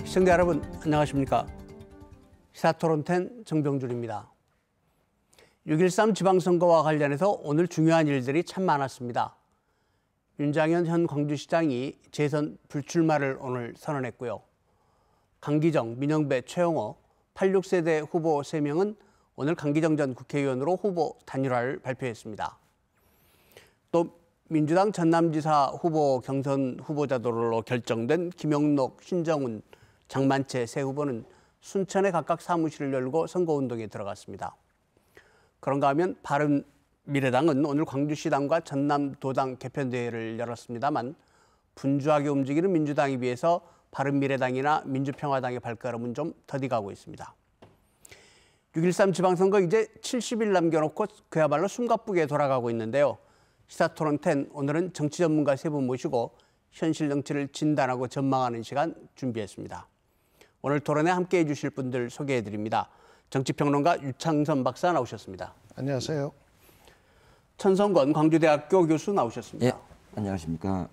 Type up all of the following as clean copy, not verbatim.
시청자 여러분 안녕하십니까. 시사토론텐 정병준입니다. 6.13 지방선거와 관련해서 오늘 중요한 일들이 참 많았습니다. 윤장현 현 광주시장이 재선 불출마를 오늘 선언했고요. 강기정, 민영배, 최영호 86세대 후보 3명은 오늘 강기정 전 국회의원으로 후보 단일화를 발표했습니다. 또 민주당 전남지사 후보 경선 후보자들로 결정된 김영록, 신정훈, 장만채 세 후보는 순천에 각각 사무실을 열고 선거운동에 들어갔습니다. 그런가 하면 바른미래당은 오늘 광주시당과 전남도당 개편대회를 열었습니다만 분주하게 움직이는 민주당에 비해서 바른미래당이나 민주평화당의 발걸음은 좀 더디가고 있습니다. 6.13 지방선거 이제 70일 남겨놓고 그야말로 숨가쁘게 돌아가고 있는데요. 시사토론10 오늘은 정치 전문가 세 분 모시고 현실 정치를 진단하고 전망하는 시간 준비했습니다. 오늘 토론에 함께해 주실 분들 소개해드립니다. 정치평론가 유창선 박사 나오셨습니다. 안녕하세요. 천성건 광주대학교 교수 나오셨습니다. 예, 안녕하십니까.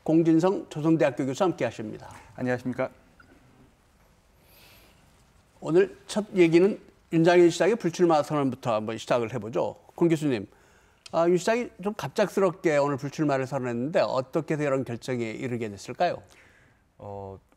공진성 조선대학교 교수 함께하십니다. 안녕하십니까. 오늘 첫 얘기는 윤장현 시장의 불출마 선언부터 한번 시작을 해보죠. 공 교수님, 윤 시장이 좀 갑작스럽게 오늘 불출마를 선언했는데 어떻게 해서 이런 결정에 이르게 됐을까요?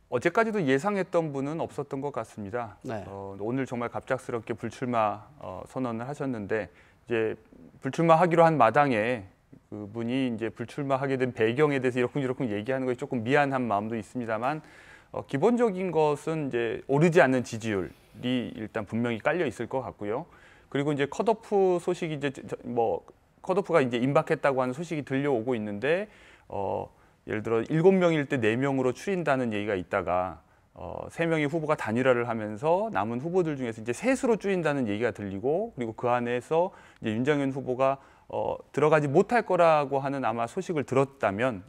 어제까지도 예상했던 분은 없었던 것 같습니다. 네. 오늘 정말 갑작스럽게 불출마 선언을 하셨는데 이제 불출마하기로 한 마당에 그분이 이제 불출마하게 된 배경에 대해서 이러쿵저러쿵 얘기하는 것이 조금 미안한 마음도 있습니다만 기본적인 것은 이제 오르지 않는 지지율이 일단 분명히 깔려 있을 것 같고요. 그리고 이제 컷오프 소식이 이제 컷오프가 이제 임박했다고 하는 소식이 들려오고 있는데 예를 들어 7명일 때 4명으로 줄인다는 얘기가 있다가 3명의 후보가 단일화를 하면서 남은 후보들 중에서 이제 셋으로 줄인다는 얘기가 들리고 그리고 그 안에서 이제 윤장현 후보가 들어가지 못할 거라고 하는 아마 소식을 들었다면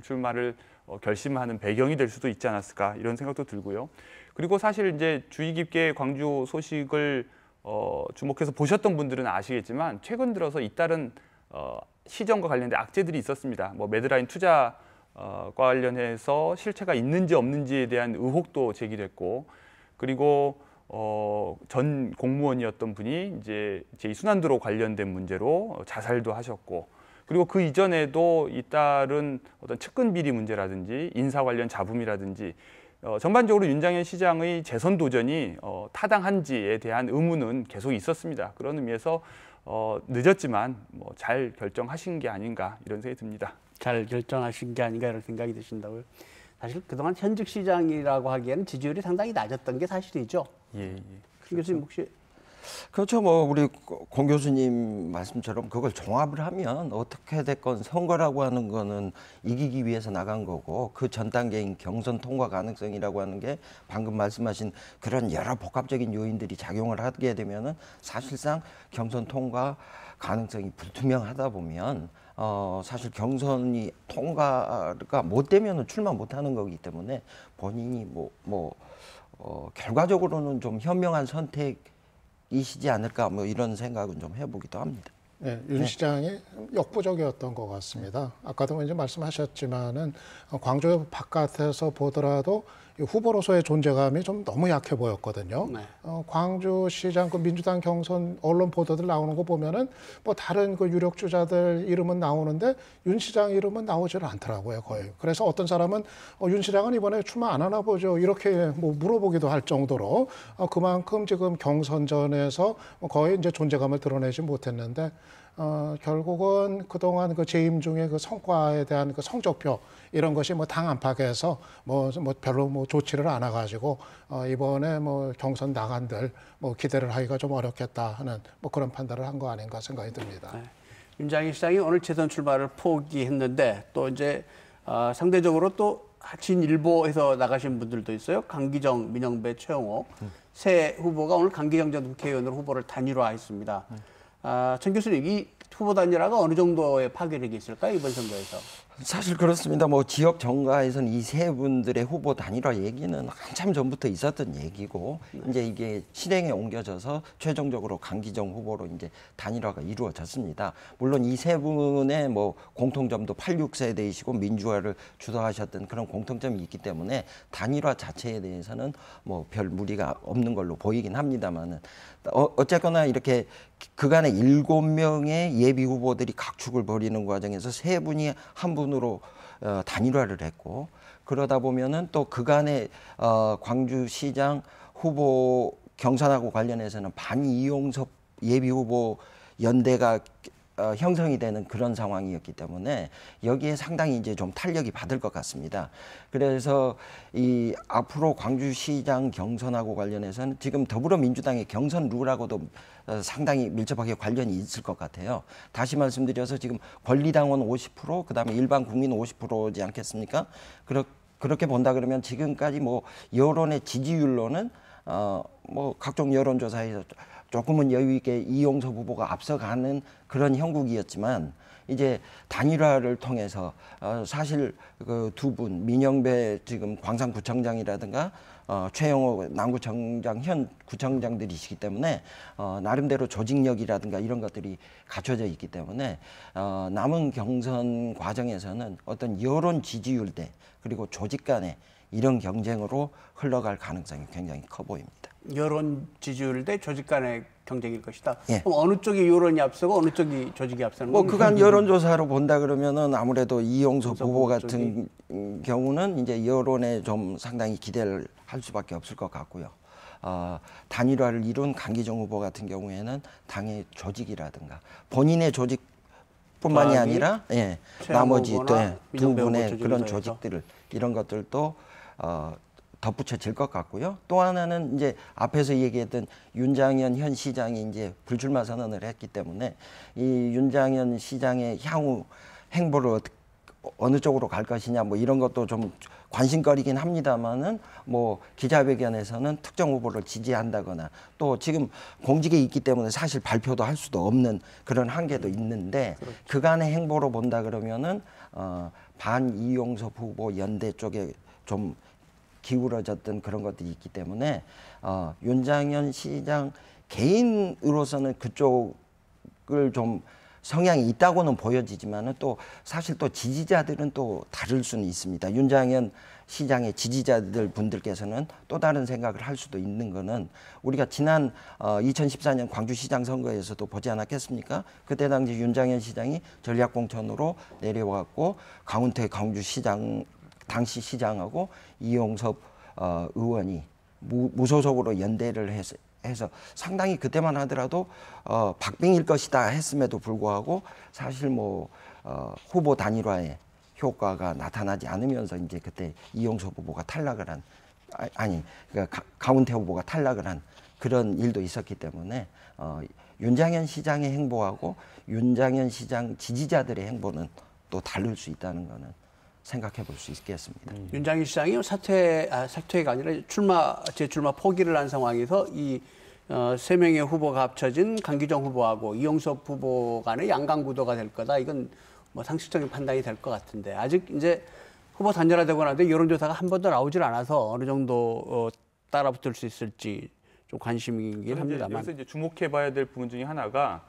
출마를 결심하는 배경이 될 수도 있지 않았을까 이런 생각도 들고요. 그리고 사실 이제 주의 깊게 광주 소식을 주목해서 보셨던 분들은 아시겠지만 최근 들어서 잇따른 시정과 관련된 악재들이 있었습니다. 매드라인 투자 관련해서 실체가 있는지 없는지에 대한 의혹도 제기됐고 그리고 전 공무원이었던 분이 이제 제2순환도로 관련된 문제로 자살도 하셨고 그리고 그 이전에도 잇따른 어떤 측근 비리 문제라든지 인사 관련 잡음이라든지 전반적으로 윤장현 시장의 재선 도전이 타당한지에 대한 의문은 계속 있었습니다. 그런 의미에서 늦었지만 잘 결정하신 게 아닌가 이런 생각이 듭니다. 잘 결정하신 게 아닌가 이런 생각이 드신다고요? 사실 그동안 현직 시장이라고 하기에는 지지율이 상당히 낮았던 게 사실이죠. 예. 교수님 혹시 그렇죠. 우리 공 교수님 말씀처럼 그걸 종합을 하면 어떻게 됐건 선거라고 하는 거는 이기기 위해서 나간 거고 그 전 단계인 경선 통과 가능성이라고 하는 게 방금 말씀하신 그런 여러 복합적인 요인들이 작용을 하게 되면은 사실상 경선 통과 가능성이 불투명하다 보면 사실 경선이 통과가 못 되면은 출마 못 하는 거기 때문에 본인이 결과적으로는 좀 현명한 선택이시지 않을까 이런 생각은 좀 해보기도 합니다. 네, 윤 시장이 역부족이었던 것 같습니다. 아까도 이제 말씀하셨지만은 광주 바깥에서 보더라도 후보로서의 존재감이 좀 너무 약해 보였거든요. 네. 광주시장 그 민주당 경선 언론 보도들 나오는 거 보면은 다른 그 유력 주자들 이름은 나오는데 윤 시장 이름은 나오질 않더라고요, 거의. 그래서 어떤 사람은 윤 시장은 이번에 출마 안 하나 보죠 이렇게 물어보기도 할 정도로 그만큼 지금 경선전에서 거의 이제 존재감을 드러내지 못했는데. 결국은 그동안 그 재임 중에 그 성과에 대한 그 성적표 이런 것이 당 안팎에서 별로 좋지를 않아 가지고 이번에 경선 나간들 기대를 하기가 좀 어렵겠다 하는 그런 판단을 한 거 아닌가 생각이 듭니다. 네. 윤장현 시장이 오늘 재선 출마를 포기했는데 또 이제 상대적으로 또 진일보에서 나가신 분들도 있어요. 강기정, 민영배, 최영호 세 후보가 오늘 강기정 전 국회의원으로 후보를 단일화했습니다. 천 교수님, 이 후보 단일화가 어느 정도의 파괴력이 있을까요, 이번 선거에서? 사실 그렇습니다. 뭐 지역 정가에서는 이 세 분들의 후보 단일화 얘기는 한참 전부터 있었던 얘기고 이제 이게 실행에 옮겨져서 최종적으로 강기정 후보로 이제 단일화가 이루어졌습니다. 물론 이 세 분의 뭐 공통점도 86세대이시고 민주화를 주도하셨던 그런 공통점이 있기 때문에 단일화 자체에 대해서는 뭐 별 무리가 없는 걸로 보이긴 합니다만은 어쨌거나 이렇게 그간의 7명의 예비 후보들이 각축을 벌이는 과정에서 세 분이 한 분으로 단일화를 했고 그러다 보면은 또 그간의 광주시장 후보 경선하고 관련해서는 반이용섭 예비 후보 연대가 형성이 되는 그런 상황이었기 때문에 여기에 상당히 이제 좀 탄력이 받을 것 같습니다. 그래서 이 앞으로 광주시장 경선하고 관련해서는 지금 더불어민주당의 경선 룰하고도 상당히 밀접하게 관련이 있을 것 같아요. 다시 말씀드려서 지금 권리당원 50%, 그다음에 일반 국민 50%지 않겠습니까? 그렇게 본다 그러면 지금까지 뭐 여론의 지지율로는 뭐 각종 여론조사에서 조금은 여유 있게 이용섭 후보가 앞서가는 그런 형국이었지만 이제 단일화를 통해서 사실 그 두 분 민영배 지금 광산구청장이라든가 최영호 남구청장 현 구청장들이시기 때문에 나름대로 조직력이라든가 이런 것들이 갖춰져 있기 때문에 남은 경선 과정에서는 어떤 여론 지지율 대 그리고 조직 간의 이런 경쟁으로 흘러갈 가능성이 굉장히 커 보입니다. 여론 지지율 대 조직 간의 경쟁일 것이다. 예. 그럼 어느 쪽이 여론이 앞서고 어느 쪽이 조직이 앞서는 뭐 건 그간 여론조사로 본다 그러면은 아무래도 이용섭 후보 같은 경우는 이제 여론에 좀 상당히 기대를 할 수밖에 없을 것 같고요. 단일화를 이룬 강기정 후보 같은 경우에는 당의 조직이라든가 본인의 조직뿐만이 아니라 나머지 두 분의 그런 조직들을 이런 것들도 덧붙여질 것 같고요. 또 하나는 이제 앞에서 얘기했던 윤장현 현 시장이 이제 불출마 선언을 했기 때문에 이 윤장현 시장의 향후 행보를 어느 쪽으로 갈 것이냐 뭐 이런 것도 좀 관심거리긴 합니다만은 뭐 기자회견에서는 특정 후보를 지지한다거나 또 지금 공직에 있기 때문에 사실 발표도 할 수도 없는 그런 한계도 있는데 그간의 행보로 본다 그러면은 반 이용섭 후보 연대 쪽에 좀 기울어졌던 그런 것들이 있기 때문에 윤장현 시장 개인으로서는 그쪽을 좀 성향이 있다고는 보여지지만은 또 사실 또 지지자들은 또 다를 수는 있습니다. 윤장현 시장의 지지자들 분들께서는 또 다른 생각을 할 수도 있는 거는 우리가 지난 2014년 광주시장 선거에서도 보지 않았겠습니까? 그때 당시 윤장현 시장이 전략공천으로 내려왔고 강훈태 광주시장 당시 시장하고 이용섭 의원이 무소속으로 연대를 해서 상당히 그때만 하더라도 박빙일 것이다 했음에도 불구하고 사실 뭐 후보 단일화에 효과가 나타나지 않으면서 이제 그때 이용섭 후보가 탈락을 한 그러니까 강훈태 후보가 탈락을 한 그런 일도 있었기 때문에 윤장현 시장의 행보하고 윤장현 시장 지지자들의 행보는 또 다를 수 있다는 거는 생각해 볼 수 있겠습니다. 윤장현 시장이 사퇴가 아니라 재출마 포기를 한 상황에서 이 세 명의 후보가 합쳐진 강기정 후보하고 이용섭 후보 간의 양강 구도가 될 거다. 이건 뭐 상식적인 판단이 될 것 같은데 아직 이제 후보 단일화되고 나는데 여론조사가 한 번도 나오질 않아서 어느 정도 따라붙을 수 있을지 좀 관심이긴 합니다만. 여기서 이제 주목해봐야 될 부분 중에 하나가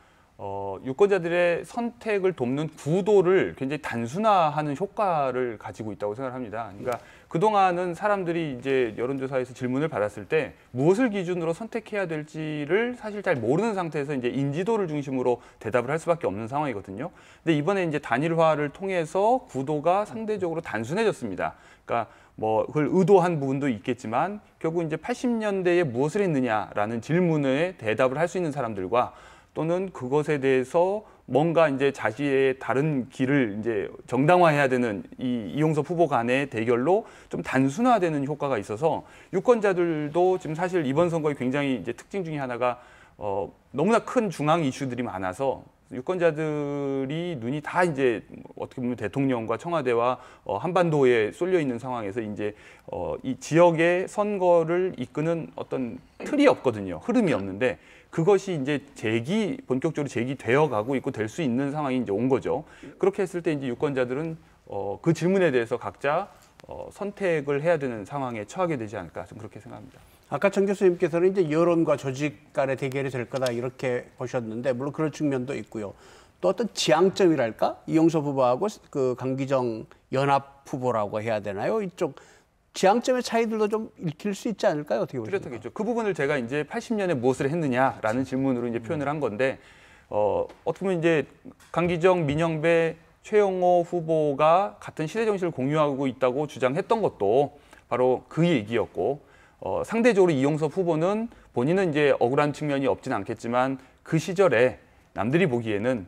유권자들의 선택을 돕는 구도를 굉장히 단순화하는 효과를 가지고 있다고 생각합니다. 그러니까 그동안은 사람들이 이제 여론조사에서 질문을 받았을 때 무엇을 기준으로 선택해야 될지를 사실 잘 모르는 상태에서 이제 인지도를 중심으로 대답을 할 수밖에 없는 상황이거든요. 근데 이번에 이제 단일화를 통해서 구도가 상대적으로 단순해졌습니다. 그러니까 뭐 그걸 의도한 부분도 있겠지만 결국 이제 80년대에 무엇을 했느냐라는 질문에 대답을 할 수 있는 사람들과 또는 그것에 대해서 뭔가 이제 자신의 다른 길을 이제 정당화해야 되는 이용섭 후보 간의 대결로 좀 단순화되는 효과가 있어서 유권자들도 지금 사실 이번 선거의 굉장히 이제 특징 중에 하나가 너무나 큰 중앙 이슈들이 많아서 유권자들이 눈이 다 이제 어떻게 보면 대통령과 청와대와 한반도에 쏠려 있는 상황에서 이제 이 지역의 선거를 이끄는 어떤 틀이 없거든요. 흐름이 없는데 그것이 이제 본격적으로 제기되어 가고 있고 될 수 있는 상황이 이제 온 거죠. 그렇게 했을 때 이제 유권자들은 그 질문에 대해서 각자 선택을 해야 되는 상황에 처하게 되지 않을까 좀 그렇게 생각합니다. 아까 정 교수님께서는 이제 여론과 조직 간의 대결이 될 거다 이렇게 보셨는데 물론 그런 측면도 있고요. 또 어떤 지향점이랄까? 이용섭 후보하고 그 강기정 연합 후보라고 해야 되나요? 이쪽 지향점의 차이들도 좀 읽힐 수 있지 않을까요? 어떻게 보십니까? 뚜렷하겠죠. 그 부분을 제가 이제 80년에 무엇을 했느냐라는 질문으로 이제 표현을 한 건데 어떻게 보면 이제 강기정, 민영배, 최영호 후보가 같은 시대 정신을 공유하고 있다고 주장했던 것도 바로 그 얘기였고 상대적으로 이용섭 후보는 본인은 이제 억울한 측면이 없지는 않겠지만 그 시절에 남들이 보기에는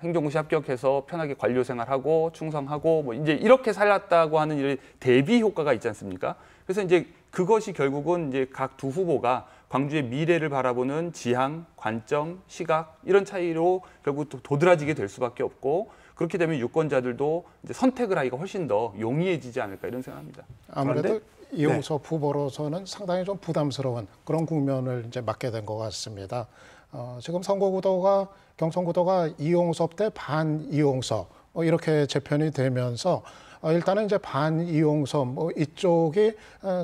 행정고시 합격해서 편하게 관료 생활하고 충성하고 뭐 이제 이렇게 살았다고 하는 이 대비 효과가 있지 않습니까? 그래서 이제 그것이 결국은 이제 각 두 후보가 광주의 미래를 바라보는 지향, 관점, 시각 이런 차이로 결국 또 도드라지게 될 수밖에 없고 그렇게 되면 유권자들도 이제 선택을 하기가 훨씬 더 용이해지지 않을까 이런 생각합니다. 아무래도 이용섭 후보로서는 상당히 좀 부담스러운 그런 국면을 이제 맞게 된 것 같습니다. 지금 선거구도가 경선구도가 이용섭 대 반 이용섭 이렇게 재편이 되면서 일단은 이제 반 이용섭 이쪽이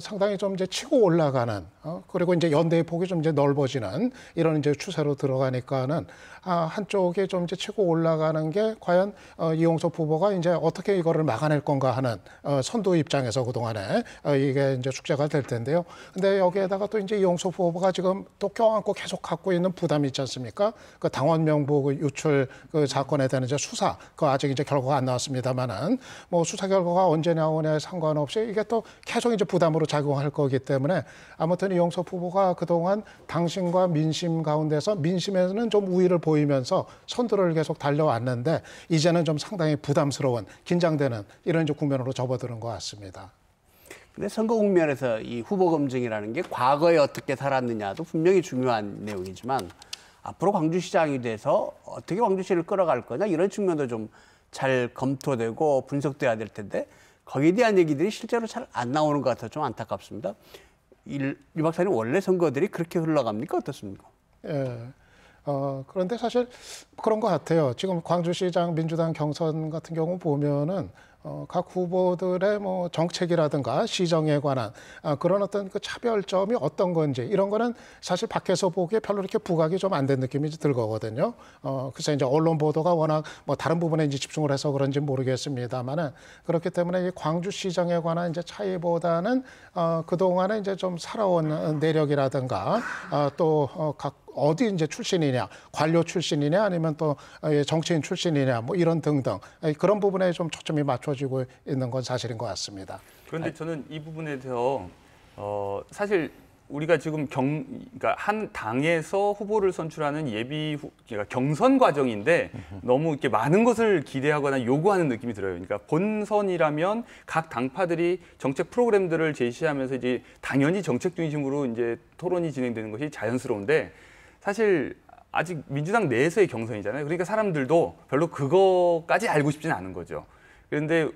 상당히 좀 이제 치고 올라가는 그리고 이제 연대의 폭이 좀 이제 넓어지는 이런 이제 추세로 들어가니까는 한쪽에 좀 이제 치고 올라가는 게 과연 이용섭 후보가 이제 어떻게 이거를 막아낼 건가 하는 선두 입장에서 그동안에 이게 이제 숙제가 될 텐데요. 근데 여기에다가 또 이제 이용섭 후보가 지금 또 껴안고 계속 갖고 있는 부담이 있지 않습니까? 그 당원 명부 그 유출 그 사건에 대한 이제 수사 그 아직 이제 결과가 안 나왔습니다만은 뭐 수사 결과가 언제 나오냐에 상관없이 이게 또 계속 이제 부담으로 작용할 거기 때문에 아무튼 이용섭 후보가 그동안 당심과 민심 가운데서 민심에서는 좀 우위를 보이면서 선두를 계속 달려왔는데 이제는 좀 상당히 부담스러운 긴장되는 이런 이제 국면으로 접어드는 것 같습니다. 근데 선거 국면에서 이 후보 검증이라는 게 과거에 어떻게 살았느냐도 분명히 중요한 내용이지만 앞으로 광주시장이 돼서 어떻게 광주시를 끌어갈 거냐 이런 측면도 좀 잘 검토되고 분석돼야 될 텐데 거기에 대한 얘기들이 실제로 잘 안 나오는 것 같아서 좀 안타깝습니다. 유 박사님 원래 선거들이 그렇게 흘러갑니까? 어떻습니까? 예. 그런데 사실 그런 것 같아요. 지금 광주시장 민주당 경선 같은 경우 보면은 각 후보들의 뭐 정책이라든가 시정에 관한 그런 어떤 그 차별점이 어떤 건지 이런 거는 사실 밖에서 보기에 별로 이렇게 부각이 좀 안 된 느낌이 들거든요. 그래서 이제 언론 보도가 워낙 뭐 다른 부분에 이제 집중을 해서 그런지 모르겠습니다만은 그렇기 때문에 이 광주시정에 관한 이제 차이보다는 그동안에 이제 좀 살아온 내력이라든가 또 각 어디 이제 출신이냐, 관료 출신이냐, 아니면 또 정치인 출신이냐, 뭐 이런 등등 그런 부분에 좀 초점이 맞춰지고 있는 건 사실인 것 같습니다. 그런데 저는 이 부분에 대해서 사실 우리가 지금 그러니까 한 당에서 후보를 선출하는 그러니까 경선 과정인데 너무 이렇게 많은 것을 기대하거나 요구하는 느낌이 들어요. 그러니까 본선이라면 각 당파들이 정책 프로그램들을 제시하면서 이제 당연히 정책 중심으로 이제 토론이 진행되는 것이 자연스러운데. 사실 아직 민주당 내에서의 경선이잖아요. 그러니까 사람들도 별로 그거까지 알고 싶지는 않은 거죠. 그런데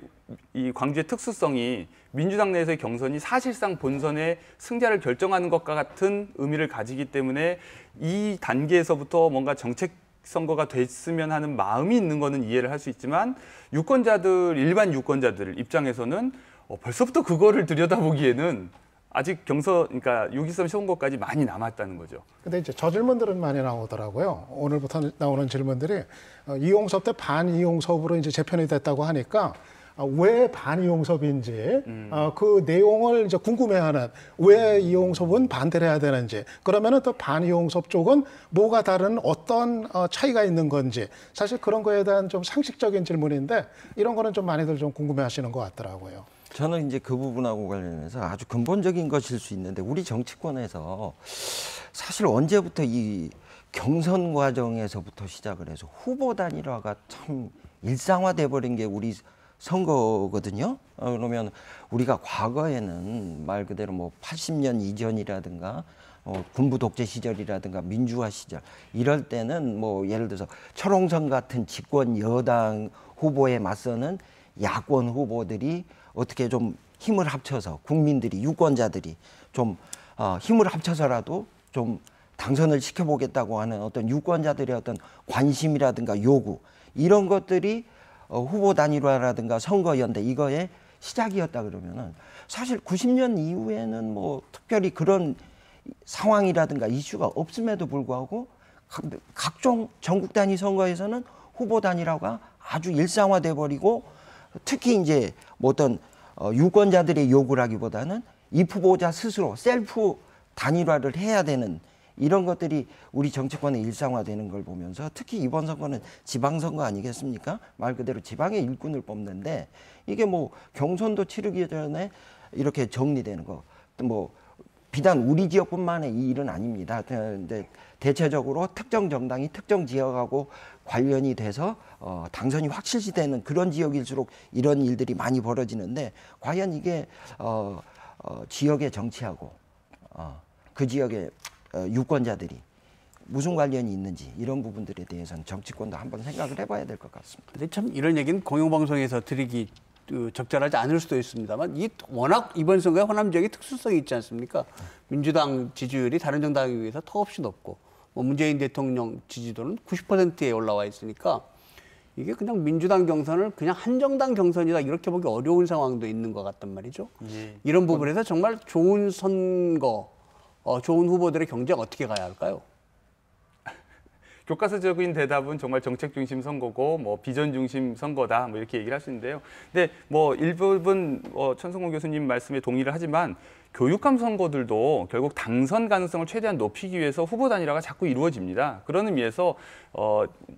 이 광주의 특수성이 민주당 내에서의 경선이 사실상 본선의 승자를 결정하는 것과 같은 의미를 가지기 때문에 이 단계에서부터 뭔가 정책 선거가 됐으면 하는 마음이 있는 거는 이해를 할 수 있지만 일반 유권자들 입장에서는 벌써부터 그거를 들여다보기에는 아직 그러니까 6.23 선거까지 많이 남았다는 거죠. 근데 이제 저 질문들은 많이 나오더라고요. 오늘부터 나오는 질문들이 이용섭 대 반 이용섭으로 이제 재편이 됐다고 하니까 왜 반 이용섭인지 그 내용을 이제 궁금해하는 왜 이용섭은 반대를 해야 되는지 그러면은 또 반 이용섭 쪽은 뭐가 다른 어떤 차이가 있는 건지 사실 그런 거에 대한 좀 상식적인 질문인데 이런 거는 좀 많이들 좀 궁금해하시는 것 같더라고요. 저는 이제 그 부분하고 관련해서 아주 근본적인 것일 수 있는데 우리 정치권에서 사실 언제부터 이 경선 과정에서부터 시작을 해서 후보 단일화가 참 일상화돼 버린 게 우리 선거거든요. 그러면 우리가 과거에는 말 그대로 뭐 80년 이전이라든가 군부 독재 시절이라든가 민주화 시절 이럴 때는 뭐 예를 들어서 철옹성 같은 집권 여당 후보에 맞서는 야권 후보들이 어떻게 좀 힘을 합쳐서 국민들이 유권자들이 좀 힘을 합쳐서라도 좀 당선을 시켜보겠다고 하는 어떤 유권자들의 어떤 관심이라든가 요구 이런 것들이 후보 단일화라든가 선거연대 이거의 시작이었다 그러면은 사실 90년 이후에는 뭐 특별히 그런 상황이라든가 이슈가 없음에도 불구하고 각종 전국 단위 선거에서는 후보 단일화가 아주 일상화돼 버리고 특히 이제 뭐 어떤 유권자들의 요구라기보다는 입 후보자 스스로 셀프 단일화를 해야 되는 이런 것들이 우리 정치권의 일상화되는 걸 보면서 특히 이번 선거는 지방선거 아니겠습니까? 말 그대로 지방의 일꾼을 뽑는데 이게 뭐 경선도 치르기 전에 이렇게 정리되는 거 뭐 비단 우리 지역뿐만의 이 일은 아닙니다. 근데 대체적으로 특정 정당이 특정 지역하고 관련이 돼서 당선이 확실시되는 그런 지역일수록 이런 일들이 많이 벌어지는데 과연 이게 지역의 정치하고 그 지역의 유권자들이 무슨 관련이 있는지 이런 부분들에 대해서는 정치권도 한번 생각을 해봐야 될 것 같습니다. 근데 참 이런 얘기는 공영방송에서 드리기 적절하지 않을 수도 있습니다만 이 워낙 이번 선거에 호남 지역이 특수성이 있지 않습니까? 민주당 지지율이 다른 정당에 비해서 턱없이 높고 뭐 문재인 대통령 지지도는 90%에 올라와 있으니까 이게 그냥 민주당 경선을 그냥 한정당 경선이다 이렇게 보기 어려운 상황도 있는 것 같단 말이죠. 예. 이런 부분에서 정말 좋은 선거, 좋은 후보들의 경쟁 어떻게 가야 할까요? 교과서적인 대답은 정말 정책 중심 선거고 뭐 비전 중심 선거다 뭐 이렇게 얘기를 할 수 있는데요. 근데 뭐 일부분 천성호 교수님 말씀에 동의를 하지만 교육감 선거들도 결국 당선 가능성을 최대한 높이기 위해서 후보 단일화가 자꾸 이루어집니다. 그런 의미에서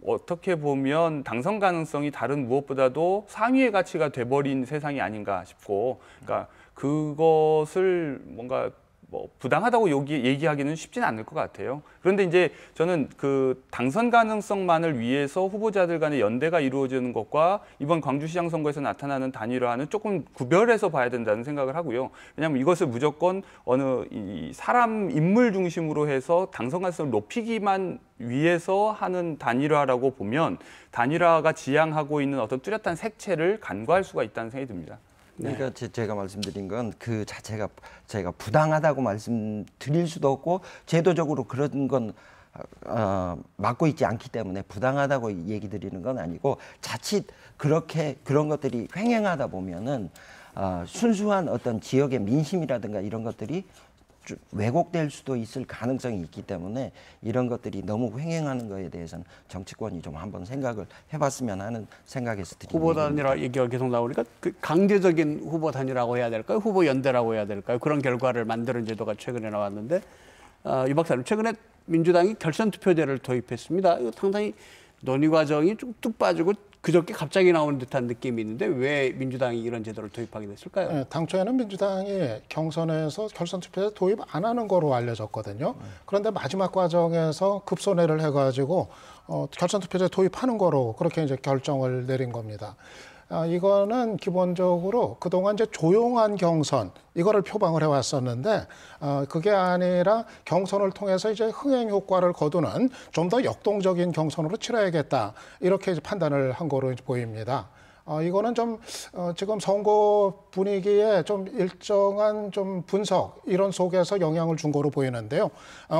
어떻게 보면 당선 가능성이 다른 무엇보다도 상위의 가치가 돼버린 세상이 아닌가 싶고, 그러니까 그것을 뭔가 뭐 부당하다고 얘기하기는 쉽지는 않을 것 같아요. 그런데 이제 저는 그 당선 가능성만을 위해서 후보자들 간의 연대가 이루어지는 것과 이번 광주시장 선거에서 나타나는 단일화는 조금 구별해서 봐야 된다는 생각을 하고요. 왜냐하면 이것을 무조건 어느 사람 인물 중심으로 해서 당선 가능성을 높이기만 위해서 하는 단일화라고 보면 단일화가 지향하고 있는 어떤 뚜렷한 색채를 간과할 수가 있다는 생각이 듭니다. 그러니까 제가 말씀드린 건 그 자체가 제가 부당하다고 말씀드릴 수도 없고 제도적으로 그런 건 막고 있지 않기 때문에 부당하다고 얘기 드리는 건 아니고 자칫 그렇게 그런 것들이 횡행하다 보면은 순수한 어떤 지역의 민심이라든가 이런 것들이 왜곡될 수도 있을 가능성이 있기 때문에 이런 것들이 너무 횡행하는 거에 대해서는 정치권이 좀 한번 생각을 해봤으면 하는 생각에서 드립니다. 후보 단일화 얘기가 계속 나오니까 그 강제적인 후보 단일화라고 해야 될까요? 후보 연대라고 해야 될까요? 그런 결과를 만드는 제도가 최근에 나왔는데 유 박사님 최근에 민주당이 결선 투표제를 도입했습니다. 이거 상당히 논의 과정이 뚝뚝 빠지고 그저께 갑자기 나오는 듯한 느낌이 있는데 왜 민주당이 이런 제도를 도입하게 됐을까요? 네, 당초에는 민주당이 경선에서 결선 투표제 도입 안 하는 거로 알려졌거든요. 그런데 마지막 과정에서 급손해를 해가지고 결선 투표제 도입하는 거로 그렇게 이제 결정을 내린 겁니다. 이거는 기본적으로 그동안 이제 조용한 경선 이거를 표방을 해왔었는데 그게 아니라 경선을 통해서 이제 흥행 효과를 거두는 좀 더 역동적인 경선으로 치러야겠다 이렇게 이제 판단을 한 거로 보입니다. 이거는 좀 지금 선거 분위기에 좀 일정한 좀 분석 이런 속에서 영향을 준 거로 보이는데요.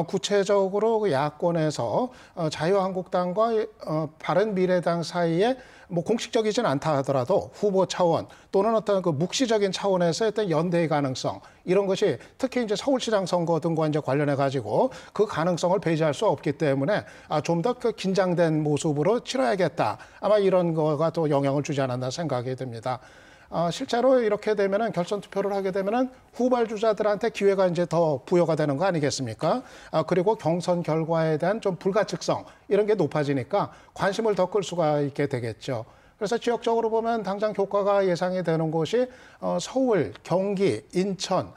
구체적으로 그 야권에서 자유한국당과 바른미래당 사이에 뭐 공식적이진 않다 하더라도 후보 차원 또는 어떤 그 묵시적인 차원에서 어떤 연대의 가능성 이런 것이 특히 이제 서울시장 선거 등과 이제 관련해 가지고 그 가능성을 배제할 수 없기 때문에 좀 더 그 긴장된 모습으로 치러야겠다. 아마 이런 거가 또 영향을 주지 않았나 생각이 듭니다. 실제로 이렇게 되면은 결선 투표를 하게 되면은 후발주자들한테 기회가 이제 더 부여가 되는 거 아니겠습니까? 그리고 경선 결과에 대한 좀 불가측성 이런 게 높아지니까 관심을 더 끌 수가 있게 되겠죠. 그래서 지역적으로 보면 당장 효과가 예상이 되는 곳이 서울, 경기, 인천,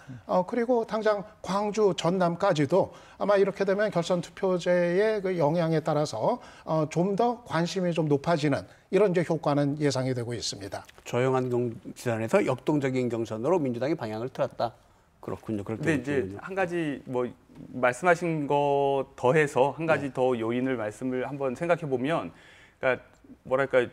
그리고 당장 광주, 전남까지도 아마 이렇게 되면 결선 투표제의 그 영향에 따라서 좀 더 관심이 좀 높아지는 이런 이제 효과는 예상이 되고 있습니다. 조용한 경선에서 역동적인 경선으로 민주당이 방향을 틀었다. 그렇군요. 그렇게. 근데 이제 한 가지 뭐 말씀하신 거 더해서 한 가지 더 요인을 말씀을 한번 생각해 보면, 그러니까 뭐랄까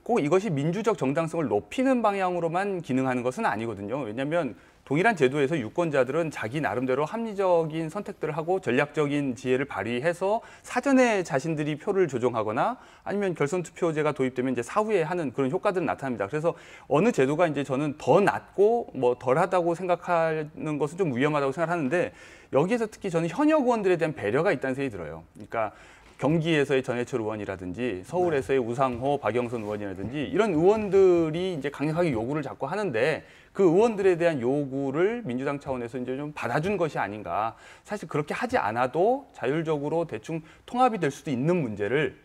꼭 이것이 민주적 정당성을 높이는 방향으로만 기능하는 것은 아니거든요. 왜냐하면 동일한 제도에서 유권자들은 자기 나름대로 합리적인 선택들을 하고 전략적인 지혜를 발휘해서 사전에 자신들이 표를 조정하거나 아니면 결선 투표제가 도입되면 이제 사후에 하는 그런 효과들은 나타납니다. 그래서 어느 제도가 이제 저는 더 낫고 뭐 덜하다고 생각하는 것은 좀 위험하다고 생각하는데 여기에서 특히 저는 현역 의원들에 대한 배려가 있다는 생각이 들어요. 그러니까 경기에서의 전해철 의원이라든지 서울에서의 우상호, 박영선 의원이라든지 이런 의원들이 이제 강력하게 요구를 자꾸 하는데 그 의원들에 대한 요구를 민주당 차원에서 이제 좀 받아준 것이 아닌가. 사실 그렇게 하지 않아도 자율적으로 대충 통합이 될 수도 있는 문제를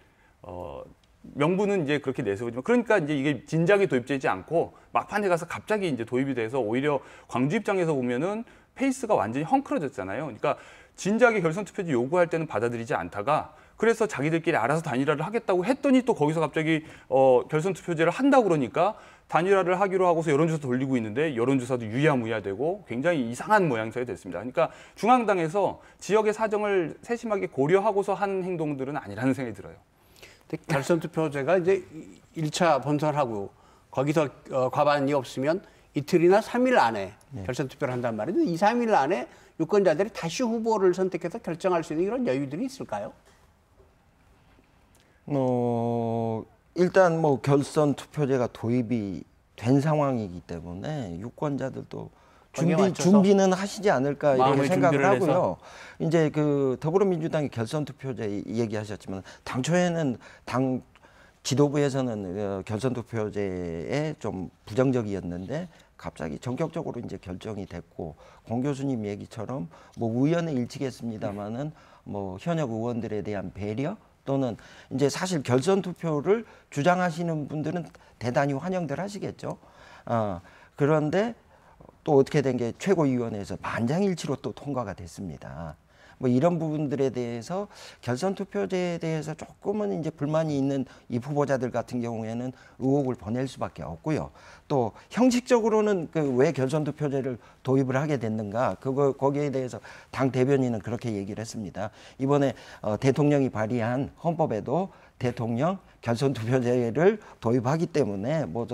명분은 이제 그렇게 내세우지만 그러니까 이제 이게 진작에 도입되지 않고 막판에 가서 갑자기 이제 도입이 돼서 오히려 광주 입장에서 보면은 페이스가 완전히 헝클어졌잖아요. 그러니까 진작에 결선 투표제 요구할 때는 받아들이지 않다가 그래서 자기들끼리 알아서 단일화를 하겠다고 했더니 또 거기서 갑자기 결선 투표제를 한다고 그러니까 단일화를 하기로 하고서 여론조사 돌리고 있는데 여론조사도 유야무야되고 굉장히 이상한 모양새가 됐습니다. 그러니까 중앙당에서 지역의 사정을 세심하게 고려하고서 한 행동들은 아니라는 생각이 들어요. 근데 결선 투표제가 이제 1차 본선하고 거기서 과반이 없으면 이틀이나 3일 안에 결선 투표를 한단 말이죠. 2, 3일 안에 유권자들이 다시 후보를 선택해서 결정할 수 있는 이런 여유들이 있을까요? 일단 뭐 결선 투표제가 도입이 된 상황이기 때문에 유권자들도 준비는 하시지 않을까 이렇게 생각을 하고요. 이제 그 더불어민주당이 결선 투표제 얘기하셨지만 당초에는 당 지도부에서는 결선 투표제에 좀 부정적이었는데 갑자기 전격적으로 이제 결정이 됐고 공 교수님 얘기처럼 뭐 우연에 일치겠습니다마는 뭐 현역 의원들에 대한 배려 또는 이제 사실 결선 투표를 주장하시는 분들은 대단히 환영들 하시겠죠. 그런데 또 어떻게 된 게 최고위원회에서 만장일치로 또 통과가 됐습니다. 뭐 이런 부분들에 대해서 결선 투표제에 대해서 조금은 이제 불만이 있는 이 후보자들 같은 경우에는 의혹을 보낼 수밖에 없고요. 또 형식적으로는 그 왜 결선 투표제를 도입을 하게 됐는가 거기에 대해서 당 대변인은 그렇게 얘기를 했습니다. 이번에 대통령이 발의한 헌법에도 대통령 결선 투표제를 도입하기 때문에 뭐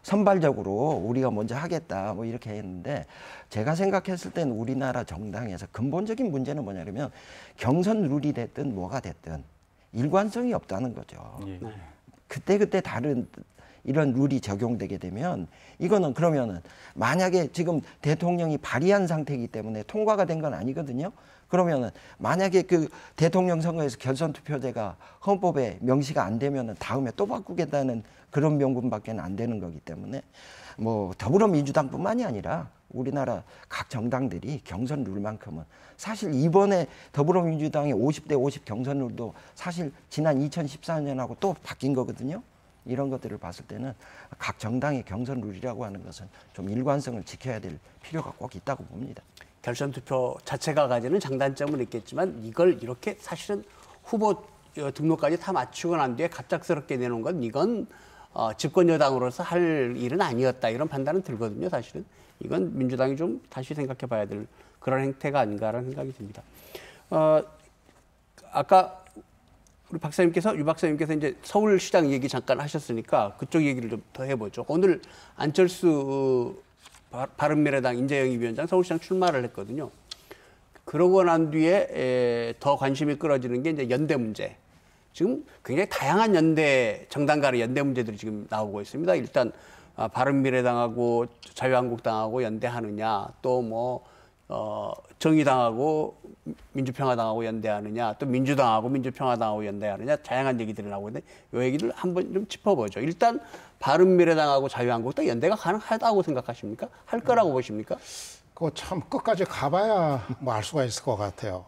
선발적으로 우리가 먼저 하겠다 뭐 이렇게 했는데 제가 생각했을 땐 우리나라 정당에서 근본적인 문제는 뭐냐면 경선 룰이 됐든 뭐가 됐든 일관성이 없다는 거죠. 예. 그때 다른 이런 룰이 적용되게 되면 이거는 그러면은 만약에 지금 대통령이 발의한 상태이기 때문에 통과가 된 건 아니거든요. 그러면은 만약에 그 대통령 선거에서 결선 투표제가 헌법에 명시가 안 되면은 다음에 또 바꾸겠다는 그런 명분밖에 안 되는 거기 때문에 뭐 더불어민주당뿐만이 아니라 우리나라 각 정당들이 경선 룰만큼은 사실 이번에 더불어민주당의 50대 50 경선 룰도 사실 지난 2014년하고 또 바뀐 거거든요. 이런 것들을 봤을 때는 각 정당의 경선 룰이라고 하는 것은 좀 일관성을 지켜야 될 필요가 꼭 있다고 봅니다. 결선 투표 자체가 가지는 장단점은 있겠지만 이걸 이렇게 사실은 후보 등록까지 다 맞추고 난 뒤에 갑작스럽게 내놓은 건 이건 집권 여당으로서 할 일은 아니었다 이런 판단은 들거든요. 사실은 이건 민주당이 좀 다시 생각해 봐야 될 그런 행태가 아닌가라는 생각이 듭니다. 아까 우리 박사님께서 유 박사님께서 이제 서울시장 얘기 잠깐 하셨으니까 그쪽 얘기를 좀 더 해보죠. 오늘 안철수 바른미래당 인재영입 위원장 서울시장 출마를 했거든요. 그러고 난 뒤에 더 관심이 끌어지는 게 이제 연대 문제. 지금 굉장히 다양한 연대 정당 간의 연대 문제들이 지금 나오고 있습니다. 일단 바른미래당하고 자유한국당하고 연대하느냐, 또 뭐 정의당하고 민주평화당하고 연대하느냐, 또 민주당하고 민주평화당하고 연대하느냐, 다양한 얘기들이 나오고 있는데 이 얘기를 한번 좀 짚어보죠. 일단 바른미래당하고 자유한국당 연대가 가능하다고 생각하십니까? 할 거라고 보십니까? 그거 참 끝까지 가봐야 뭐 알 수가 있을 것 같아요.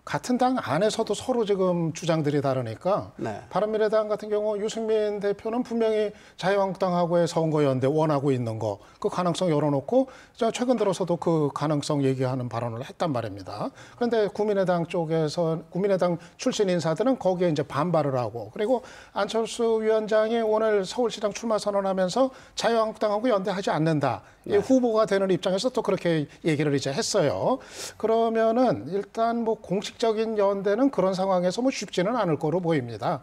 같은 당 안에서도 서로 지금 주장들이 다르니까 네. 바른미래당 같은 경우 유승민 대표는 분명히 자유한국당하고의 선거연대 원하고 있는 거 그 가능성 열어놓고 최근 들어서도 그 가능성 얘기하는 발언을 했단 말입니다. 그런데 국민의당 쪽에서 국민의당 출신 인사들은 거기에 이제 반발을 하고 그리고 안철수 위원장이 오늘 서울시장 출마 선언하면서 자유한국당하고 연대하지 않는다 이 후보가 되는 입장에서 또 그렇게 얘기를 이제 했어요. 그러면은 일단 뭐 공식적인 연대는 그런 상황에서 뭐 쉽지는 않을 거로 보입니다.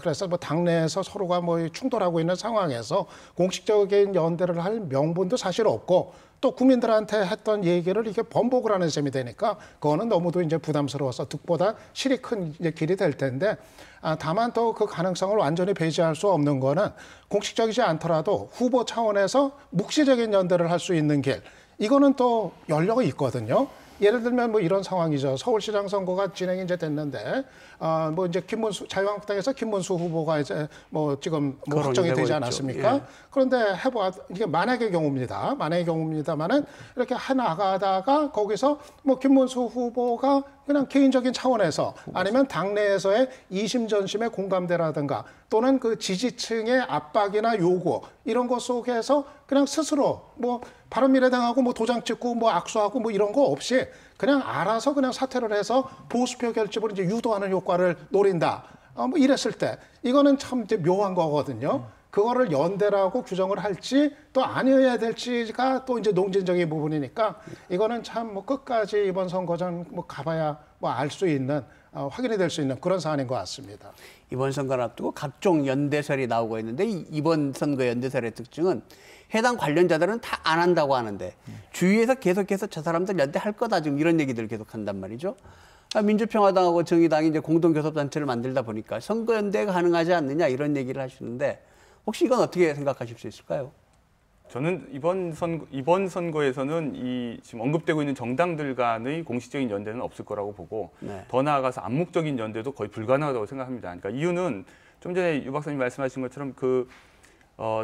그래서 뭐 당내에서 서로가 뭐 충돌하고 있는 상황에서 공식적인 연대를 할 명분도 사실 없고 또 국민들한테 했던 얘기를 이게 번복을 하는 셈이 되니까 그거는 너무도 이제 부담스러워서 득보다 실이 큰 이제 길이 될 텐데 다만 또 그 가능성을 완전히 배제할 수 없는 거는 공식적이지 않더라도 후보 차원에서 묵시적인 연대를 할 수 있는 길 이거는 또 열려가 있거든요. 예를 들면 뭐 이런 상황이죠. 서울시장 선거가 진행이 이제 됐는데 뭐 이제 자유한국당에서 김문수 후보가 이제 뭐 지금 뭐 확정이 되지 않았습니까? 예. 그런데 이게 만약의 경우입니다. 만약의 경우입니다만은 이렇게 나가다가 거기서 뭐 김문수 후보가 그냥 개인적인 차원에서 아니면 당내에서의 이심전심의 공감대라든가 또는 그 지지층의 압박이나 요구 이런 것 속에서 그냥 스스로 뭐 바른미래당하고 뭐 도장 찍고 뭐 악수하고 뭐 이런 거 없이 그냥 알아서 그냥 사퇴를 해서 보수표 결집을 이제 유도하는 효과를 노린다. 뭐 이랬을 때 이거는 참 이제 묘한 거거든요. 그거를 연대라고 규정을 할지 또 아니어야 될지가 또 이제 농진적인 부분이니까 이거는 참 뭐 끝까지 이번 선거전 뭐 가봐야 뭐 알 수 있는 확인이 될 수 있는 그런 사안인 것 같습니다. 이번 선거를 앞두고 각종 연대설이 나오고 있는데 이번 선거 연대설의 특징은 해당 관련자들은 다 안 한다고 하는데 주위에서 계속해서 저 사람들 연대할 거다 지금 이런 얘기들을 계속 한단 말이죠. 민주평화당하고 정의당이 이제 공동교섭단체를 만들다 보니까 선거 연대가 가능하지 않느냐 이런 얘기를 하시는데 혹시 이건 어떻게 생각하실 수 있을까요? 저는 이번 선거에서는 이 지금 언급되고 있는 정당들 간의 공식적인 연대는 없을 거라고 보고 더 나아가서 암묵적인 연대도 거의 불가능하다고 생각합니다. 그러니까 이유는 좀 전에 유 박사님 말씀하신 것처럼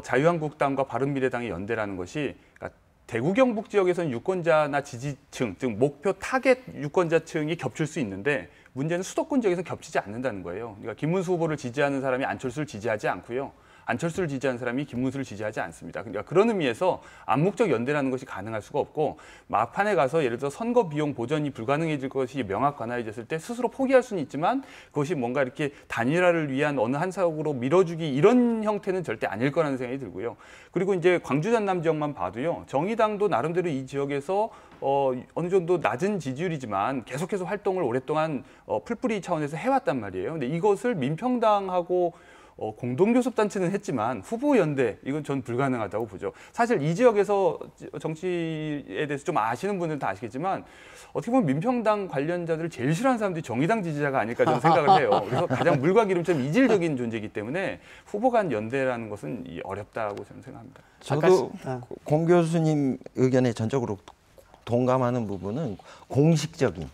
자유한국당과 바른미래당의 연대라는 것이 그러니까 대구 경북 지역에서는 유권자나 지지층, 즉 목표 타겟 유권자층이 겹칠 수 있는데 문제는 수도권 지역에서 겹치지 않는다는 거예요. 그러니까 김문수 후보를 지지하는 사람이 안철수를 지지하지 않고요. 안철수를 지지하는 사람이 김문수를 지지하지 않습니다. 그러니까 그런 의미에서 암묵적 연대라는 것이 가능할 수가 없고 막판에 가서 예를 들어 선거 비용 보전이 불가능해질 것이 명확관화해졌을 때 스스로 포기할 수는 있지만 그것이 뭔가 이렇게 단일화를 위한 어느 한 사역으로 밀어주기 이런 형태는 절대 아닐 거라는 생각이 들고요. 그리고 이제 광주 전남 지역만 봐도요. 정의당도 나름대로 이 지역에서 어느 정도 낮은 지지율이지만 계속해서 활동을 오랫동안 풀뿌리 차원에서 해왔단 말이에요. 근데 이것을 민평당하고 공동교섭단체는 했지만 후보 연대 이건 전 불가능하다고 보죠. 사실 이 지역에서 정치에 대해서 좀 아시는 분들은 다 아시겠지만 어떻게 보면 민평당 관련자들을 제일 싫어하는 사람들이 정의당 지지자가 아닐까 저는 생각을 해요. 그래서 가장 물과 기름처럼 이질적인 존재이기 때문에 후보 간 연대라는 것은 어렵다고 저는 생각합니다. 저도 공 교수님 의견에 전적으로 동감하는 부분은 공식적인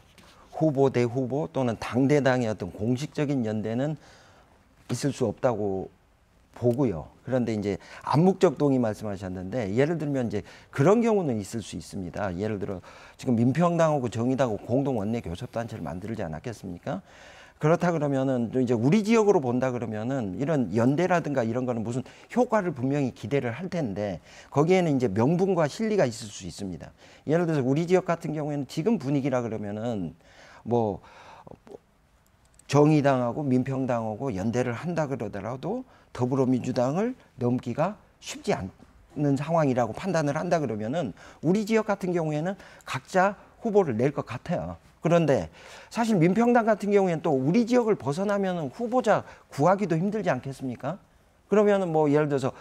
후보 대 후보 또는 당대당의 어떤 공식적인 연대는 있을 수 없다고 보고요. 그런데 이제 암묵적 동의 말씀하셨는데 예를 들면 이제 그런 경우는 있을 수 있습니다. 예를 들어 지금 민평당하고 정의당하고 공동 원내 교섭단체를 만들지 않았겠습니까? 그렇다 그러면은 이제 우리 지역으로 본다 그러면은 이런 연대라든가 이런 거는 무슨 효과를 분명히 기대를 할 텐데 거기에는 이제 명분과 실리가 있을 수 있습니다. 예를 들어서 우리 지역 같은 경우에는 지금 분위기라 그러면은 뭐 정의당하고 민평당하고 연대를 한다 그러더라도 더불어민주당을 넘기가 쉽지 않는 상황이라고 판단을 한다 그러면은 우리 지역 같은 경우에는 각자 후보를 낼 것 같아요. 그런데 사실 민평당 같은 경우에는 또 우리 지역을 벗어나면은 후보자 구하기도 힘들지 않겠습니까? 그러면은 뭐 예를 들어서